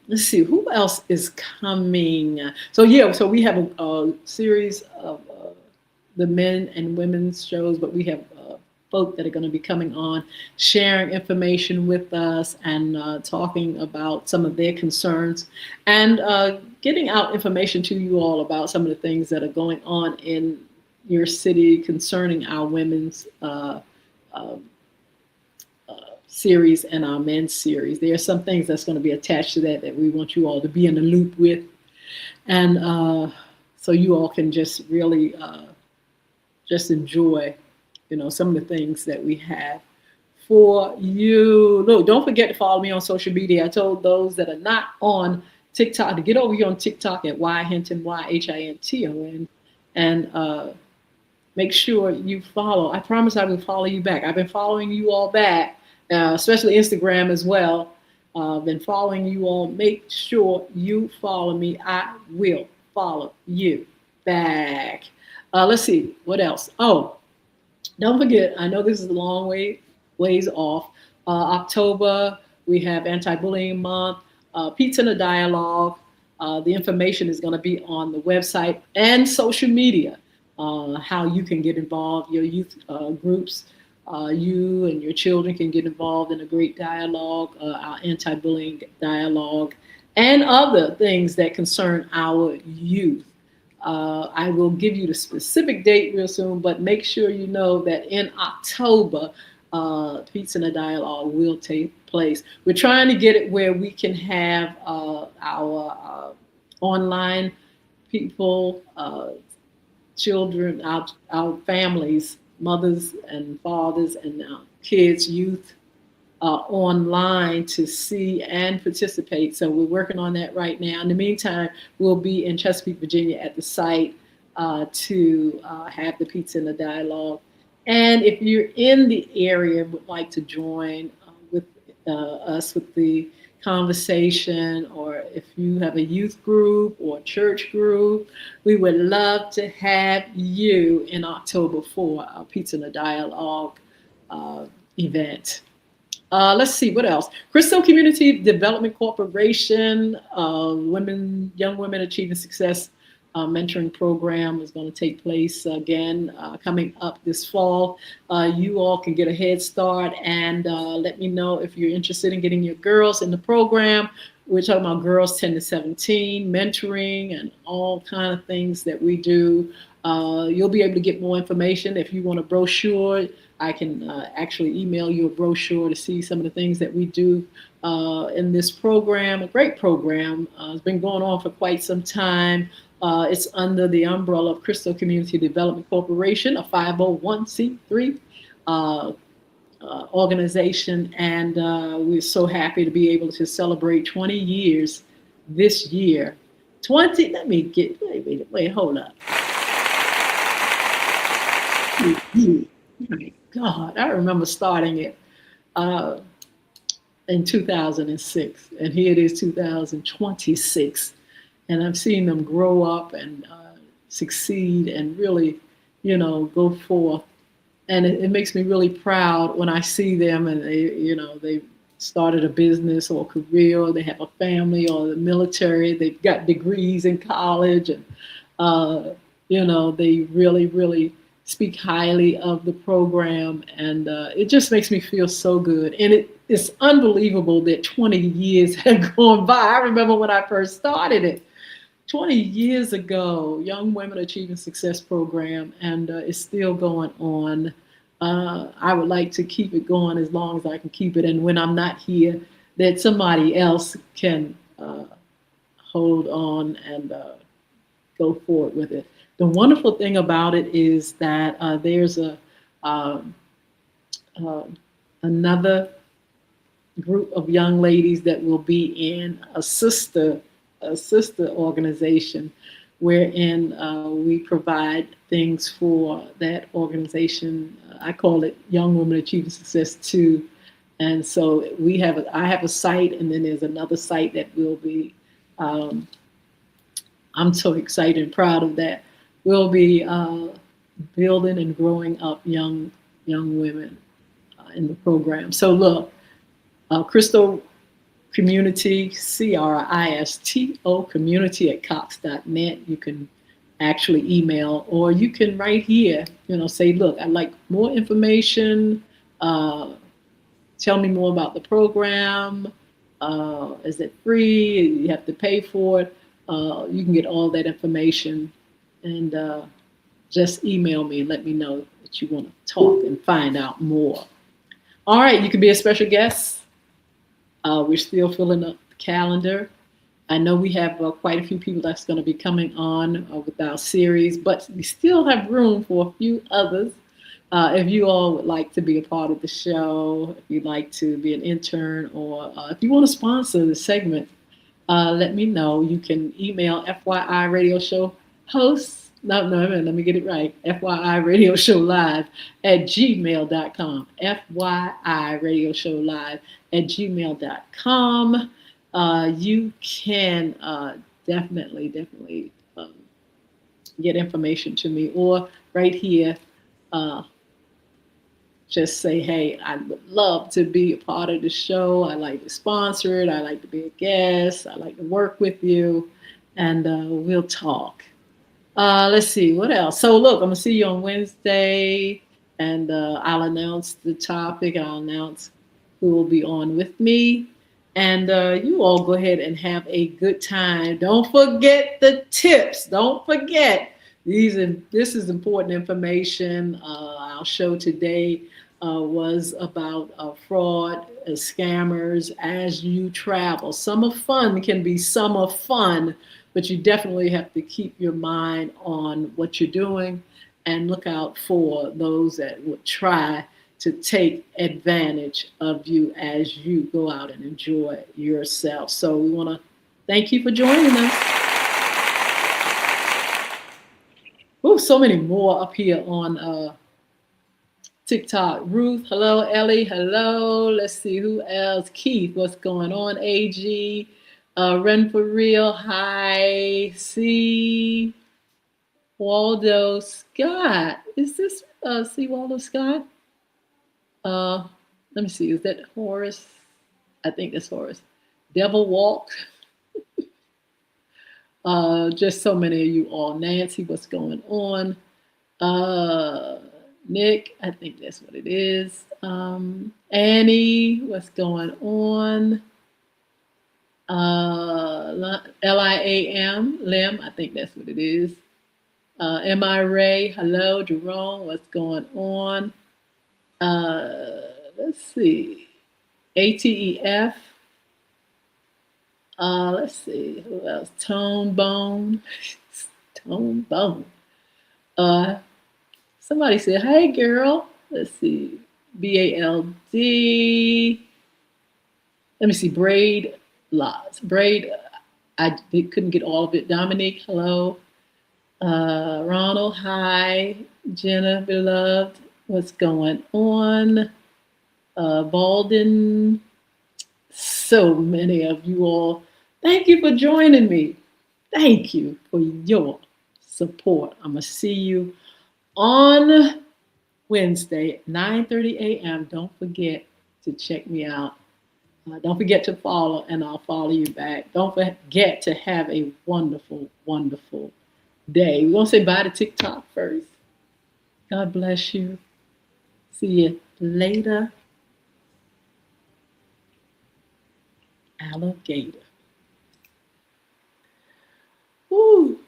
Let's see, who else is coming? So we have a series of the men and women's shows, but we have folk that are going to be coming on, sharing information with us and talking about some of their concerns and getting out information to you all about some of the things that are going on in your city concerning our women's series and our men's series. There are some things that's going to be attached to that we want you all to be in the loop with. And so you all can just really just enjoy, some of the things that we have for you. Look, don't forget to follow me on social media. I told those that are not on TikTok to get over here on TikTok at YHinton, YHINTON, and make sure you follow. I promise I will follow you back. I've been following you all back, especially Instagram as well. Been following you all. Make sure you follow me. I will follow you back. Let's see, what else? Oh, don't forget, I know this is a long ways off. October, we have Anti-Bullying Month, Pizza and a Dialogue. The information is going to be on the website and social media, how you can get involved, your youth groups. You and your children can get involved in a great dialogue, our anti-bullying dialogue, and other things that concern our youth. I will give you the specific date real soon, but make sure you know that in October, Pizza and a Dialogue will take place. We're trying to get it where we can have our online people, children, our families, mothers and fathers and kids, youth, online to see and participate. So we're working on that right now. In the meantime, we'll be in Chesapeake, Virginia at the site to have the Pizza and the Dialogue. And if you're in the area and would like to join with us with the conversation, or if you have a youth group or church group, we would love to have you in October for our Pizza and the Dialogue event. Let's see, what else? Crystal Community Development Corporation, Young Women Achieving Success mentoring program is going to take place again coming up this fall. You all can get a head start and let me know if you're interested in getting your girls in the program. we're talking about girls 10 to 17, mentoring, and all kind of things that we do. You'll be able to get more information if you want a brochure. I can actually email you a brochure to see some of the things that we do in this program. A great program. It's been going on for quite some time. It's under the umbrella of Crystal Community Development Corporation, a 501c3 organization, and we're so happy to be able to celebrate 20 years this year. 20, let me get, wait, hold up. My God, I remember starting it in 2006, and here it is 2026, and I've seen them grow up and succeed and really, go forth. And it makes me really proud when I see them and they started a business or a career, or they have a family or the military, they've got degrees in college, and they really, really speak highly of the program, and it just makes me feel so good. And it's unbelievable that 20 years have gone by. I remember when I first started it 20 years ago, Young Women Achieving Success program, and it's still going on. I would like to keep it going as long as I can keep it, and when I'm not here, that somebody else can hold on and go forward with it. The wonderful thing about it is that there's another group of young ladies that will be in a sister organization, wherein we provide things for that organization. I call it Young Women Achieving Success 2. And so I have a site, and then there's another site that will be, I'm so excited and proud of that. We'll be building and growing up young women in the program. So look, Crystal Community, CRISTO community at cox.net. You can actually email, or you can right here, say, look, I'd like more information. Tell me more about the program. Is it free? You have to pay for it. You can get all that information, and just email me and let me know that you want to talk and find out more. All right, you can be a special guest. We're still filling up the calendar. I know we have quite a few people that's going to be coming on with our series, but we still have room for a few others. If you all would like to be a part of the show, if you'd like to be an intern, or if you want to sponsor the segment, let me know. You can email FYI Radio Show hosts. No, let me get it right. FYI Radio Show Live at gmail.com. FYI Radio Show Live at gmail.com. You can definitely get information to me, or right here, just say, hey, I would love to be a part of the show. I like to sponsor it. I like to be a guest. I like to work with you, and we'll talk. Let's see, what else? So look, I'm going to see you on Wednesday, and I'll announce the topic. I'll announce who will be on with me. And you all go ahead and have a good time. Don't forget the tips. Don't forget. This is important information. Our show today was about fraud, scammers as you travel. Summer fun can be summer fun, but you definitely have to keep your mind on what you're doing and look out for those that would try to take advantage of you as you go out and enjoy yourself. So we want to thank you for joining us. Oh, so many more up here on TikTok. Ruth, hello. Ellie, hello. Let's see who else. Keith, what's going on? AG, Run for Real, hi. C. Waldo Scott. Is this C. Waldo Scott? Let me see. Is that Horace? I think that's Horace. Devil Walk. Just so many of you all. Nancy, what's going on? Nick, I think that's what it is. Annie, what's going on? Liam, Lim, I think that's what it is. M.I. Ray, hello, Jerome, what's going on? Let's see. ATEF, let's see, who else? Tone Bone, Tone Bone. Uh, Somebody said, hey, girl. Let's see. BALD. Let me see. Braid Lots. Braid, I couldn't get all of it. Dominique, hello. Ronald, hi. Jenna, beloved, what's going on? Balden, so many of you all. Thank you for joining me. Thank you for your support. I'm going to see you on Wednesday, 9:30 a.m. Don't forget to check me out. Don't forget to follow, and I'll follow you back. Don't forget to have a wonderful, wonderful day. We're going to say bye to TikTok first. God bless you. See you later. Alligator. Woo.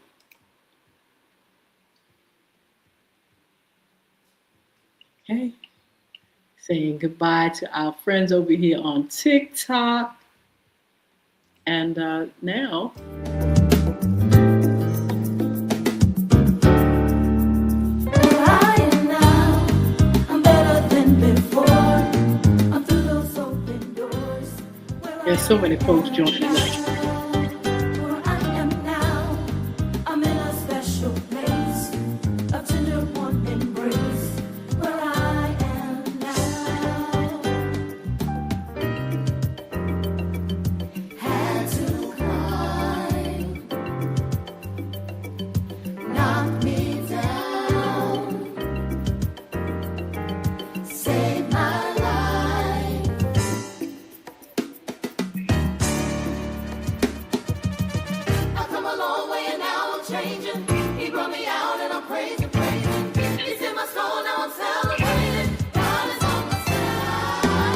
Okay. Saying goodbye to our friends over here on TikTok. And now, there's so many folks joining us.